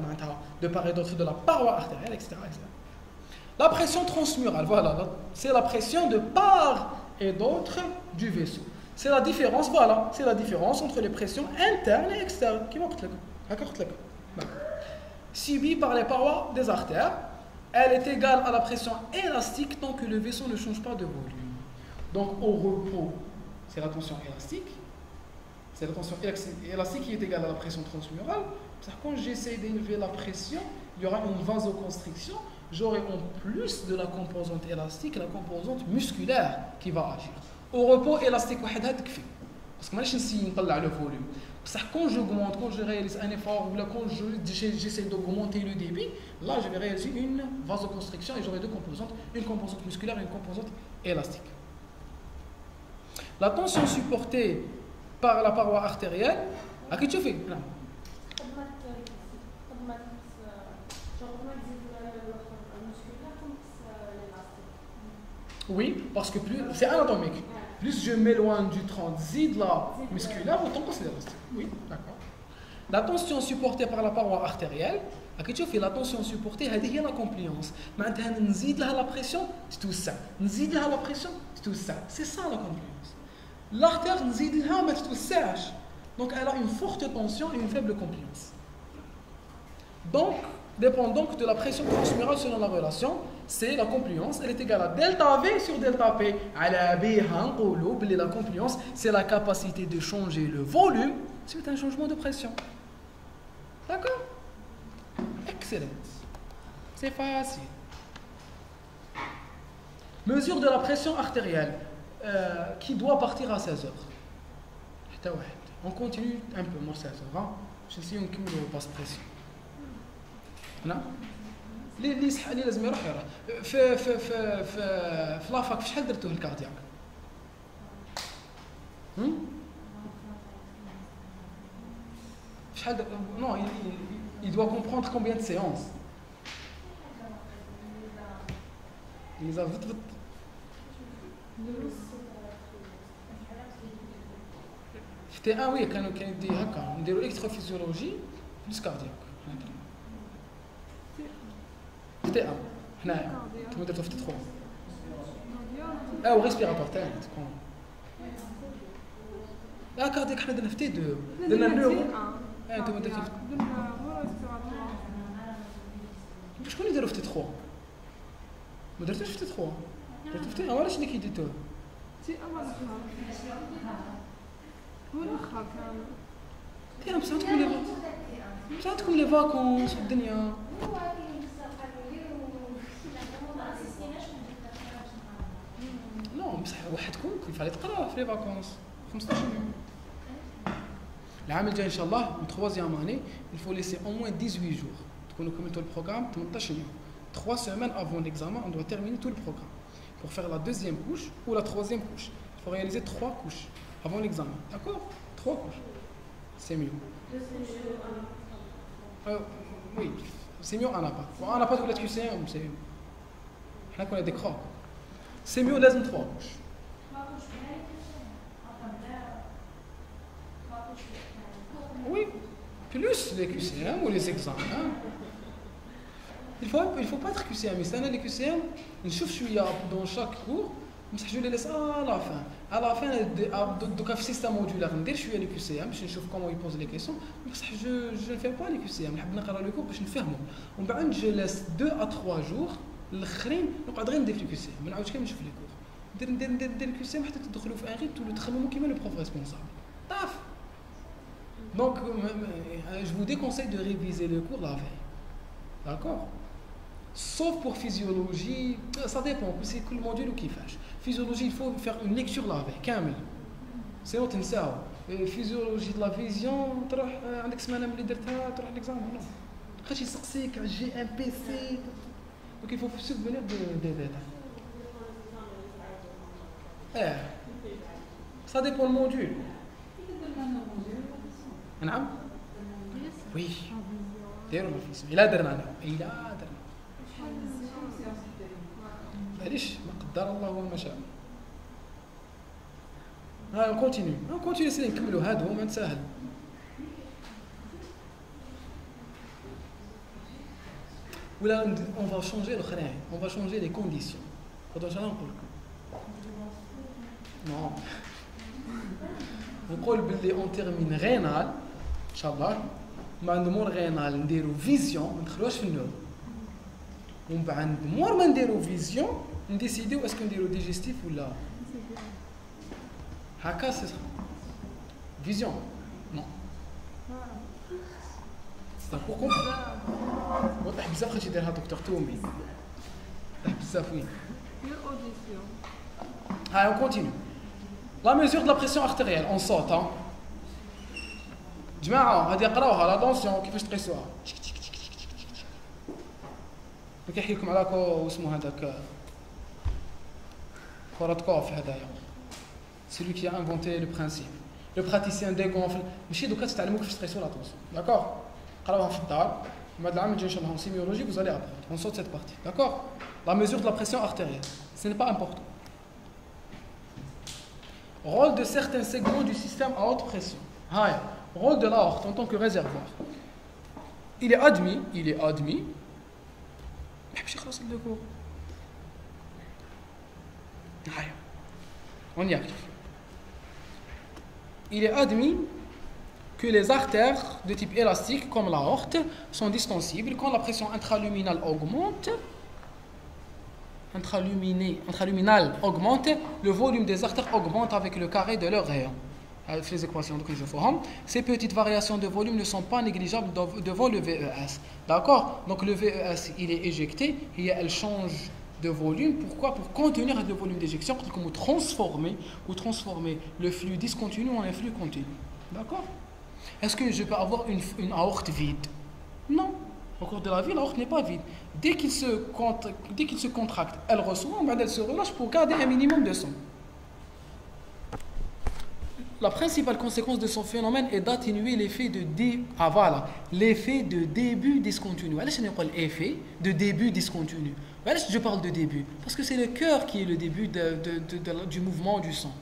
de part et d'autre de la paroi artérielle, etc., etc. La pression transmurale, voilà, c'est la pression de part et d'autre du vaisseau. C'est la différence, entre les pressions internes et externes. Subie par les parois des artères, elle est égale à la pression élastique tant que le vaisseau ne change pas de volume. Donc au repos, c'est la tension élastique. C'est la tension élastique qui est égale à la pression transmurale. Quand j'essaie d'élever la pression, il y aura une vasoconstriction. J'aurai en plus de la composante élastique, la composante musculaire qui va agir. Au repos, élastique, parce que moi, je suis le volume. Quand j'augmente, quand je réalise un effort, ou quand j'essaie d'augmenter le débit, là, je vais réaliser une vasoconstriction et j'aurai deux composantes, une composante musculaire et une composante élastique. La tension supportée par la paroi artérielle, à qui tu fais? Oui, parce que plus c'est anatomique. Plus je m'éloigne du transit de la musculaire, autant que c'est élastique. Oui, d'accord. La tension supportée par la paroi artérielle, à qui tu fais la tension supportée, c'est la compliance. Maintenant, nzid la pression, c'est tout ça. Nzid la pression, c'est tout ça. C'est ça la compliance. L'artère nzid la, mais c'est tout sèche. Donc elle a une forte tension et une faible compliance. Donc, dépend donc de la pression transmurale selon la relation, c'est la compliance, elle est égale à delta V sur delta P. La compliance, c'est la capacité de changer le volume suite à un changement de pression. D'accord? Excellent. C'est facile. Mesure de la pression artérielle qui doit partir à 16 heures. On continue un peu, moi 16 heures. Hein? Je sais qu'on passe pression. نعم اللي لازم يروح في لافاك فشحال درتوه الكاردياك فشحال non il doit comprendre combien de séances il les a vite في T1 oui كانوا كيدير هكا نديروا الكتروفيزيولوجي بلس كاردياك T1 هنايا كما درتو في T3 او ريسبيراتور تاعي تكون لا كاردياك حنا درنا في T2 درنا النورو انتم درتو في شكون اللي داروا في تي 3 ما درتوش في تي 3 درتو في تي علاش اللي كيديتوه تي أول خال هو الأخر كامل كاين بصح تكون لي فاكونس في الدنيا نو بصح وحدكم كيف على تقرا في لي فاكونس 15 يوم العام الجاي ان شاء الله من 3 اني il faut laisser au moins 18 jours تكونوا كملتوا البروغرام 18 يوم 3 semaines avant l'examen on doit terminer tout le programme pour faire la deuxième couche ou la troisième couche il faut réaliser 3 couches avant l'examen d'accord 3 couches c'est mieux oui c'est mieux en APA en APA تقول لك QCM c'est احنا كنا des crocs c'est mieux لازم 3 couches oui plus les QCM ou les examens il faut pas être QCM mais c'est les QCM نشوف شويه dans chaque cours بصح جو لي laisse à la fin دوكا في سيستم مودولار ندير شويه لي QCM باش نشوف كومون يبوز لي كيسيون بصح جو نفهم با لي QCM نحب نقرا لو كور باش نفهمو ومن بعد جو لاس 2 à 3 jours الاخرين نقعد غير ندير في QCM ما نعاودش كامل نشوف لي كور ندير QCM حتى تدخلوا في ان ريتم تخمموا كيما لو بروف ريسبونسابل طاف donc je vous déconseille de réviser le cours la veille d'accord sauf pour physiologie ça dépend c'est كل موديول وكيفاش physiologie il faut faire une lecture la veille كامل sinon تنساو physiologie de la vision تروح عندك سمانه ملي درتها تروح ليكزام خاطش يسقسيك على جي ام بي سي donc il faut se souvenir des détails ça dépend le module نعم وي ديروا الفيزيون الا درنا معليش ما قدر الله وما شاء ها كونتينيو سيدي نكملوا هذا هو ما نسهل ولا on va changer الاخرين on va changer les conditions غدا ان شاء الله نقول لكم non نقول باللي اون تيرمين غينال ان شاء الله مع مور غينال نديرو فيزيون ما ندخلوهاش في النور ومن بعد مور ما نديرو فيزيون نديسيديو اسكو نديرو ديجيستيف ولا هكا سي فيزيون نو سي بور كومبرون واضح بزاف خاطش يديرها دكتور تومي واضح بزاف وين ها اون كونتينيو la mesure de la pression artérielle on saute hein جماعه هذه قراوها لا طونسيون كيفاش تقيسوها كيحكي لكم على اسمه هذاك كوراتكوف هذايا celui qui a inventé le principe le praticien dégonfle ماشي دوكا تتعلموا كيفاش تقيسوا لا طونسيون داكور قراوها في الدار بعد العام الجاي ان شاء الله en sémiologie vous allez apprendre on saute cette partie d'accord la mesure de la pression artérielle ce n'est pas important rôle de certains segments du système à haute pression rôle de l'aorte en tant que réservoir il est admis on y arrive il est admis que les artères de type élastique comme l'aorte sont distensibles quand la pression intraluminale augmente le volume des artères augmente avec le carré de leur rayon. Les équations que je ferai. Ces petites variations de volume ne sont pas négligeables devant le VES. D'accord? Donc le VES, il est éjecté et elle change de volume. Pourquoi? Pour contenir le volume d'éjection, pour transformer le flux discontinu en un flux continu. D'accord? Est-ce que je peux avoir une aorte vide? Non. Au cours de la vie, l'aorte n'est pas vide. Dès qu'il se contracte, elle reçoit, elle se relâche pour garder un minimum de son. La principale conséquence de son phénomène est d'atténuer l'effet l'effet de début discontinu. L'effet de début discontinu. Je parle de début parce que c'est le cœur qui est le début du mouvement du sang.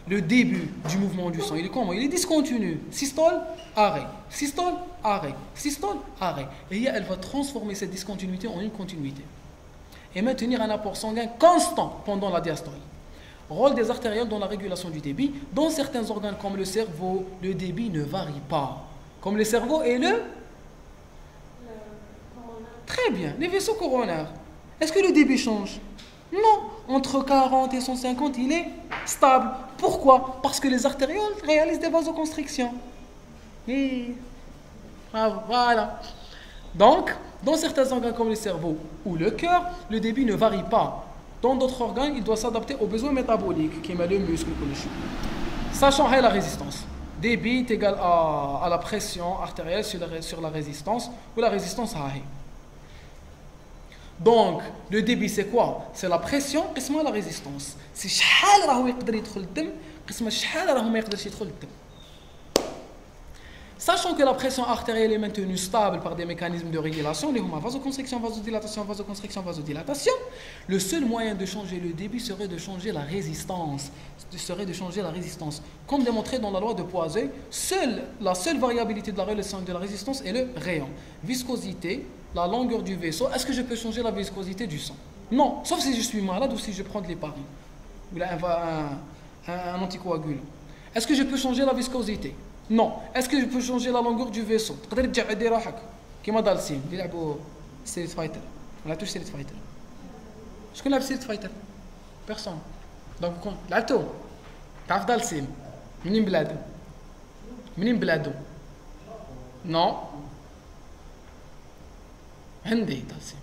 Le début du mouvement du sang, il est comment? Il est discontinu. Systole, arrêt. Systole, arrêt. Systole, arrêt. Et elle va transformer cette discontinuité en une continuité. Et maintenir un apport sanguin constant pendant la diastole. Rôle des artérielles dans la régulation du débit. Dans certains organes comme le cerveau, le débit ne varie pas. Comme le cerveau et le... Très Très bien. Les vaisseaux coronaires. Est-ce que le débit change? Non. Entre 40 et 150, il est stable. Pourquoi? Parce que les artérioles réalisent des vasoconstrictions. Et bravo, voilà. Donc, dans certains organes comme le cerveau ou le cœur, le débit ne varie pas. Dans d'autres organes, il doit s'adapter aux besoins métaboliques, qui est le muscle. Sachant la résistance. Débit est égal à la pression artérielle sur la résistance, ou la résistance à Donc, le débit c'est quoi? C'est la pression قسمها la résistance. C'est شحال راهو يقدر يدخل الدم قسمها شحال راهو ما يقدرش يدخل الدم. Sachant que la pression artérielle est maintenue stable par des mécanismes de régulation, les vasoconstriction, vasodilatation, vasoconstriction, vasodilatation, le seul moyen de changer le débit serait de changer la résistance. Comme démontré dans la loi de Poiseuille, la seule variabilité de la relation de la résistance est le rayon. Viscosité, la longueur du vaisseau. Est-ce que je peux changer la viscosité du sang? Non, sauf si je suis malade ou si je prends de l'héparine ou un anticoagulant. Est-ce que je peux changer la viscosité? Non. Est-ce que je peux changer la longueur du vaisseau? تقدر تجعد روحك كيما دالسين اللي يلعبوا ستريت فايتر ولا عرفتوش ستريت فايتر؟ شكون لعب ستريت فايتر؟ بيرسون. دونك لعبتو تعرف دالسين منين بلادو؟ نو هندي دالسين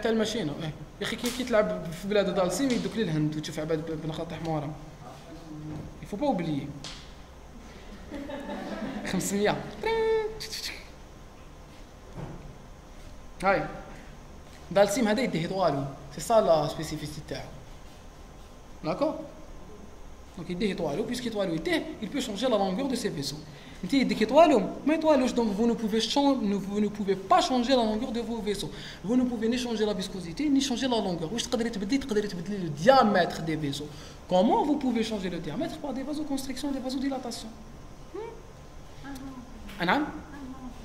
تاع الماشينه يا اخي كي تلعب في بلاد دالسين يدوك للهند وتشوف عباد بن خاطر حماره il faut pas oublier 500 هاي دالسيم هذا يديه طوالو سي سا لا سبيسيفيسيتي تاعو داكور دونك يديه طوالو بيسكي طوالو يديه il peut changer la longueur de ses vaisseaux انت يديك طوالو ما يطوالوش donc vous ne pouvez pas changer la longueur de vos vaisseaux vous ne pouvez ni changer la viscosité ni changer la longueur واش تقدري تبدلي le diamètre des vaisseaux. Comment vous pouvez changer le diamètre? Par des vasoconstrictions, des vasodilatations.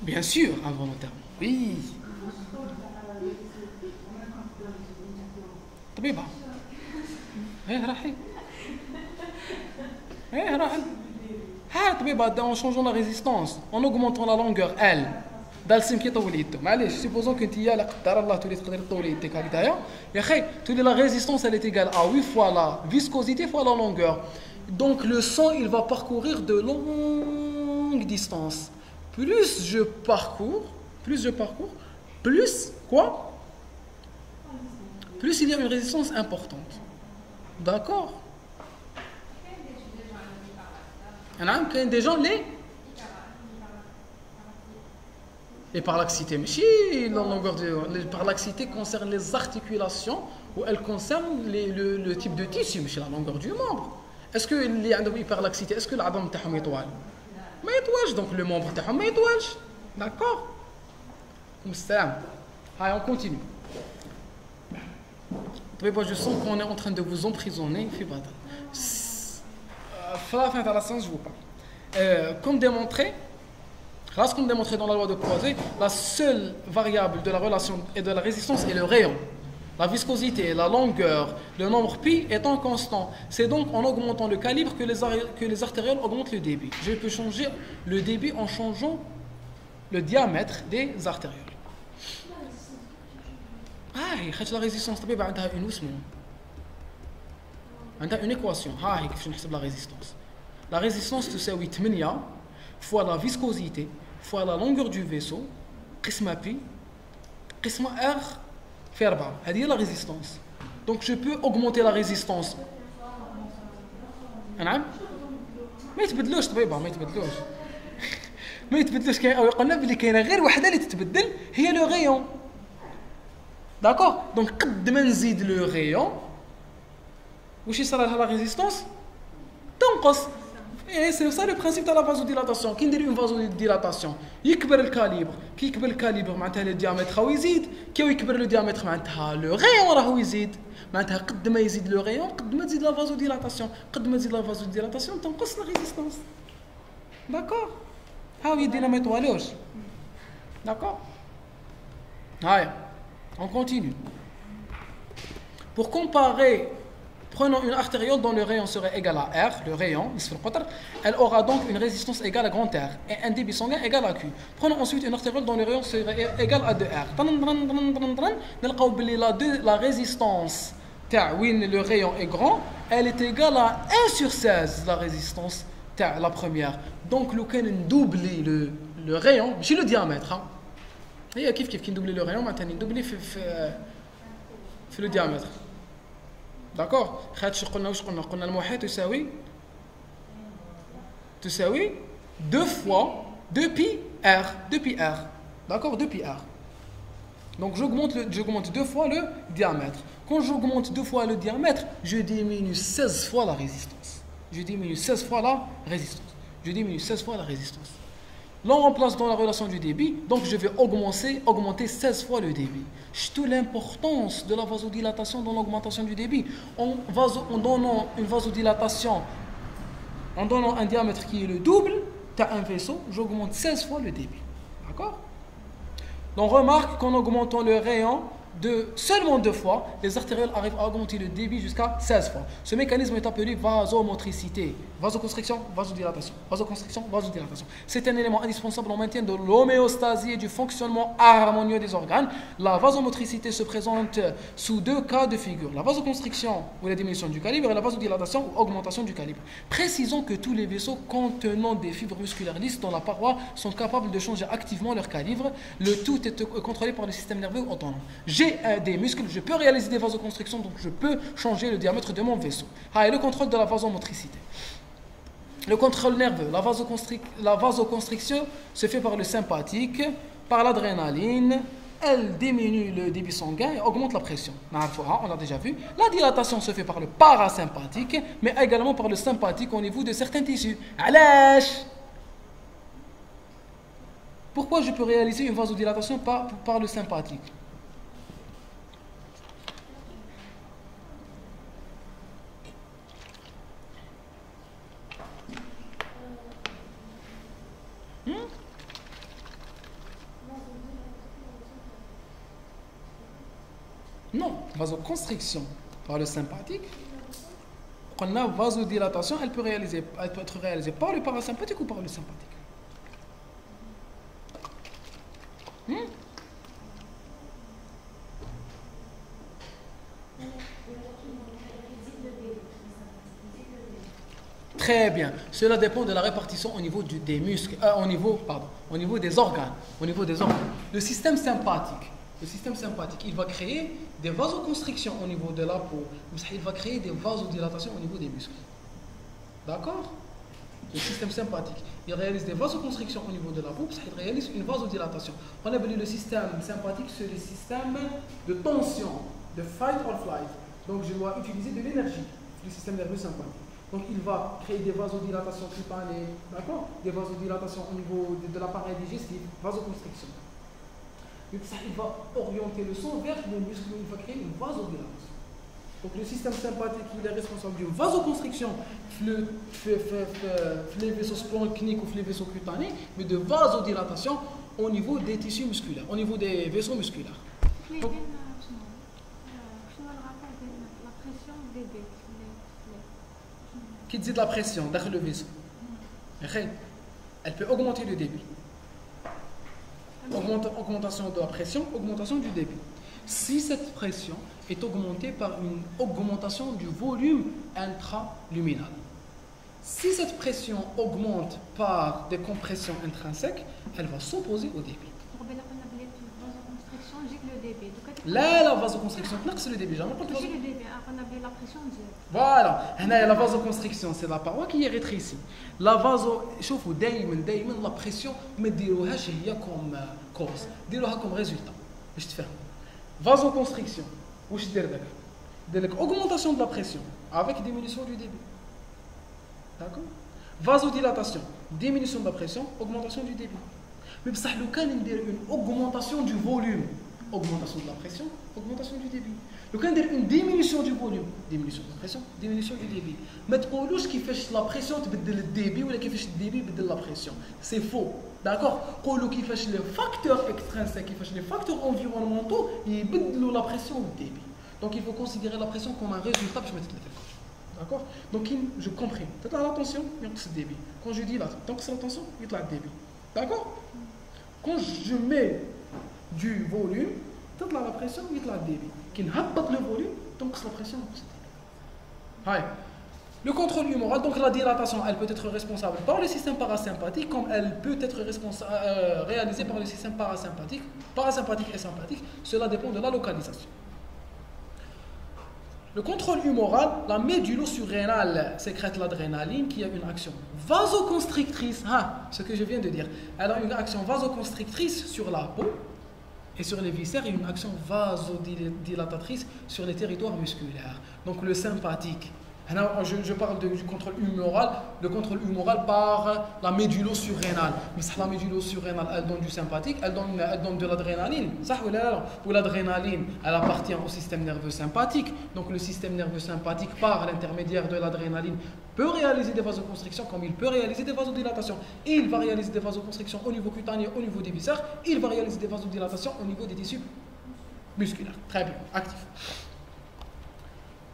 Bien sûr, involontairement. Oui. طبيبة. راحي. طبيبة en changeant la résistance, en augmentant la longueur L. دالسيم كي طول يدو معليش سيبوزون كنت يا لا قدر الله تولي تقدري تطولي يديك هكذايا يا اخي تولي لا ريزيستونس elle est égale à 8 fois la viscosité fois la longueur. Donc le sang il va parcourir de longues distances. Plus je parcours, plus quoi? Plus il y a une résistance importante. D'accord? Il y a des gens les parlaxité, mais si la longueur les parlaxités concernent les articulations ou elles concernent le type de tissu, mais c'est la longueur du membre. Est-ce que les hyperlaxité, est-ce que l'adam تاعهم يطول؟ ما يطولش donc le membre تاعهم ما يطولش. D'accord? Comme ça. Allez, on continue. Je sens qu'on est en train de vous emprisonner. La fin de la séance, je vous parle. Comme démontré dans la loi de Poiseuille, la seule variable de la relation et de la résistance est le rayon. La viscosité, la longueur, le nombre pi étant constant. C'est donc en augmentant le calibre que les artérioles augmentent le débit. Je peux changer le débit en changeant le diamètre des artérioles. La résistance, elle a une équation. La résistance. La résistance, c'est 8 fois la viscosité, fois la longueur du vaisseau, qisma pi, qisma r, fait 4. C'est la résistance. Donc je peux augmenter la résistance. نعم؟ ما يتبدلوش طبيبة ما يتبدلوش قلنا بلي كاينه غير وحده اللي تتبدل هي لو غيون. D'accord? Donc قد ما نزيد لو غيون واش يصرى لها لا ريزيستونس تنقص. Et c'est ça le principe de la vasodilatation. Qui dit une vasodilatation? يكبر الكاليبر. كي يكبر الكاليبر معناتها le diamètre راهو يزيد. كي يكبر le diamètre معناتها le rayon راهو يزيد. معناتها قد ما يزيد le rayon قد ما تزيد la vasodilatation. قد ما تزيد la vasodilatation تنقص la résistance. D'accord? ها يدينا ما يطولوش. D'accord? Allez, on continue. Pour comparer Prenons une artériole dont le rayon serait égal à R, le rayon, elle aura donc une résistance égale à grand R et un débit sanguin égal à Q. Prenons ensuite une artériole dont le rayon serait égal à 2R. La résistance, le rayon est grand, elle est égale à 1 sur 16, la résistance, la première. Donc, nous avons doublé le rayon, c'est le diamètre. Il y a qui double le rayon, maintenant, doublé le diamètre. D'accord? قلنا المحيط تساوي 2 fois 2 pi r. D'accord? 2 pi r. Donc j'augmente 2 fois le diamètre. Quand j'augmente 2 fois le diamètre, je diminue 16 fois la résistance. Je diminue 16 fois la résistance. L'on remplace dans la relation du débit, donc je vais augmenter 16 fois le débit. C'est toute l'importance de la vasodilatation dans l'augmentation du débit. En donnant une vasodilatation, en donnant un diamètre qui est le double, tu as un vaisseau, j'augmente 16 fois le débit. D'accord? Donc remarque qu'en augmentant le rayon de seulement 2 fois, les artérioles arrivent à augmenter le débit jusqu'à 16 fois. Ce mécanisme est appelé vasomotricité. Vasoconstriction, vasodilatation. Vasoconstriction, vasodilatation. C'est un élément indispensable au maintien de l'homéostasie et du fonctionnement harmonieux des organes. La vasomotricité se présente sous 2 cas de figure. La vasoconstriction ou la diminution du calibre et la vasodilatation ou augmentation du calibre. Précisons que tous les vaisseaux contenant des fibres musculaires lisses dans la paroi sont capables de changer activement leur calibre. Le tout est contrôlé par le système nerveux autonome. J'ai des muscles, je peux réaliser des vasoconstrictions, donc je peux changer le diamètre de mon vaisseau. Et le contrôle de la vasomotricité. Le contrôle nerveux, la vasoconstriction se fait par le sympathique, par l'adrénaline, elle diminue le débit sanguin et augmente la pression. On a déjà vu. La dilatation se fait par le parasympathique, mais également par le sympathique au niveau de certains tissus. Pourquoi je peux réaliser une vasodilatation par le sympathique? Non, vasoconstriction par le sympathique. Quand la vasodilatation, elle peut être réalisée par le parasympathique ou par le sympathique. Très bien. Cela dépend de la répartition au niveau des muscles, au niveau des organes. Le système sympathique, il va créer des vasoconstrictions au niveau de la peau, il va créer des vasodilatations au niveau des muscles. D'accord? Le système sympathique, il réalise des vasoconstrictions au niveau de la peau, il réalise une vasodilatation. On appelle le système sympathique, c'est le système de tension, de fight or flight. Donc je dois utiliser de l'énergie du système nerveux sympathique. Donc il va créer des vasodilatations cutanées, d'accord? Des vasodilatations au niveau de l'appareil digestif, vasoconstriction. Il va orienter le sang vers les muscles, il va créer une vasodilatation. Donc le système sympathique, il est responsable d'une vasoconstriction, les vaisseaux splanchniques ou les vaisseaux cutanés, mais de vasodilatation au niveau des tissus musculaires, au niveau des vaisseaux musculaires. Donc, qui dit de la pression dans le vaisseau, elle peut augmenter le débit. Augmentation de la pression, augmentation du débit. Si cette pression est augmentée par une augmentation du volume intraluminal. Si cette pression augmente par des compressions intrinsèques, elle va s'opposer au débit. Là, la vasoconstriction, c'est le débit. Voilà, la vasoconstriction, c'est la paroi qui est rétrécie. La شوفوا دايما la pression ما ديروهاش هي comme cause, ديروها comme résultat. باش تفهم. Vasoconstriction, واش دير لك augmentation de la pression avec diminution du débit. D'accord? Vasodilatation, diminution de la pression, augmentation du débit. Mais بصح لو كان ندير une augmentation du volume, augmentation de la pression, augmentation du débit. لو كان ندير une diminution du volume, diminution de la pression, diminution du débit. ما تقولوش كيفاش la pression تبدل الديبي ولا كيفاش الديبي يبدل la pression. C'est faux. D'accord? قولوا كيفاش les facteurs extrinsèques, كيفاش les facteurs environnementaux يبدلوا la pression والديبي. Donc il faut considérer la pression comme un résultat. Je vais mettre le d'accord. Donc je comprends. Peut-être la tension, c'est le débit. Quand je dis là, donc c'est la tension, il y a le débit. D'accord. Quand je mets du volume, peut-être la pression, il y a le débit. Quand je habite le volume, donc c'est la pression, c'est le débit. Le contrôle humoral, donc la dilatation, elle peut être responsable par le système parasympathique, comme elle peut être réalisée par le système parasympathique et sympathique. Cela dépend de la localisation. Le contrôle humoral, la médulo-surrénale sécrète l'adrénaline qui a une action vasoconstrictrice. Ce que je viens de dire. Elle a une action vasoconstrictrice sur la peau et sur les viscères et une action vasodilatatrice sur les territoires musculaires. Donc le sympathique. Je parle du contrôle humoral, le contrôle humoral par la médulo-surrénale. Mais la médulo-surrénale, elle donne du sympathique, elle donne de l'adrénaline. Ou l'adrénaline, elle appartient au système nerveux sympathique. Donc le système nerveux sympathique, par l'intermédiaire de l'adrénaline, peut réaliser des vasoconstrictions comme il peut réaliser des vasodilatations. Il va réaliser des vasoconstrictions au niveau cutané, au niveau des viscères. Il va réaliser des vasodilatations au niveau des tissus musculaires. Très bien, actif.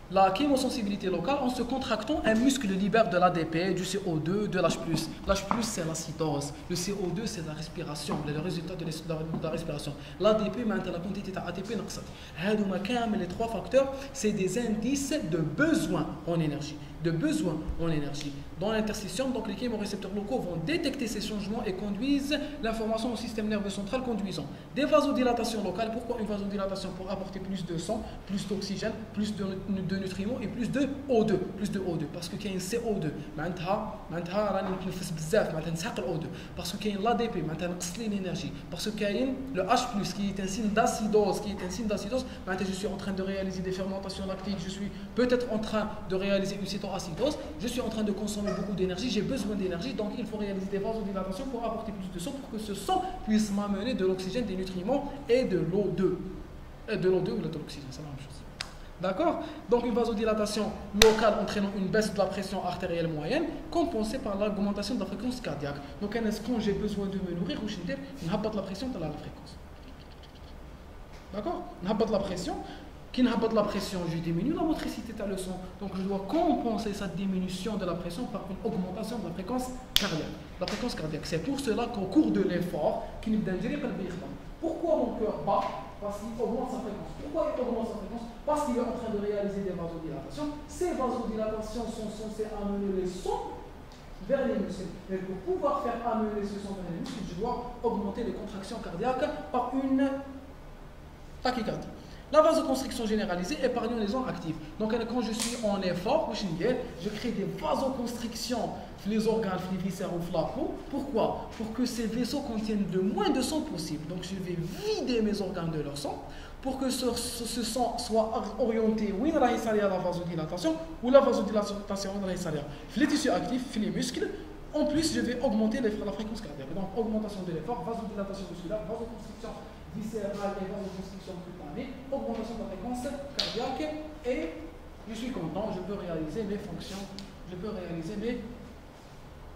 La chémosensibilité locale, en se contractant, un muscle libère de l'ADP, du CO2, de l'H+. L'H+, c'est l'acidose. Le CO2, c'est la respiration, le résultat de la respiration. L'ADP, maintenant, la quantité d'ATP, les trois facteurs, c'est des indices de besoin en énergie. Dans l'interstitium, donc les chémorécepteurs locaux vont détecter ces changements et conduisent l'information au système nerveux central conduisant des vasodilatations locales. Pourquoi une vasodilatation? Pour apporter plus de sang, plus d'oxygène, plus de nutriments et plus de O2. Parce qu'il y a un CO2. Parce qu'il y a l'ADP, l'énergie. Parce qu'il y a le H+, qui est un signe d'acidose. Je suis en train de réaliser des fermentations lactiques. Je suis peut-être en train de réaliser une cétoacidose. Je suis en train de consommer beaucoup d'énergie. J'ai besoin d'énergie. Donc il faut réaliser des vasodilatations pour apporter plus de sang, pour que ce sang puisse m'amener de l'oxygène, des nutriments et de l'O2. De l'O2 ou de l'oxygène, c'est la même chose. D'accord? Donc une vasodilatation locale entraînant une baisse de la pression artérielle moyenne, compensée par l'augmentation de la fréquence cardiaque. Donc quand j'ai besoin de me nourrir, je n'habite la pression de la fréquence. D'accord? N'habite la pression. Qui n'habite la pression, je diminue la motricité de le sang. Donc je dois compenser cette diminution de la pression par une augmentation de la fréquence cardiaque. C'est pour cela qu'au cours de l'effort, pourquoi mon cœur bat? Parce qu'il augmente sa fréquence. Pourquoi il augmente sa fréquence? Parce qu'il est en train de réaliser des vasodilatations. Ces vasodilatations sont censées amener les sons vers les muscles. Mais pour pouvoir faire amener ce son vers les muscles, je dois augmenter les contractions cardiaques par une tachycardie. La vasoconstriction généralisée épargne les zones actives. Donc quand je suis en effort, je crée des vasoconstrictions les organes, les viscères ou la peau. Pourquoi? Pour que ces vaisseaux contiennent le moins de sang possible. Donc je vais vider mes organes de leur sang pour que ce sang soit orienté où il y a la vasodilatation ou la vasodilatation les tissus actifs, les muscles. En plus, je vais augmenter la fréquence cardiaque. Donc augmentation de l'effort, vasodilatation musculaire, vasoconstriction viscérale et vasoconstriction cutanée, augmentation de la fréquence cardiaque, et je suis content, je peux réaliser mes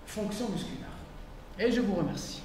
fonctions musculaires. Et je vous remercie.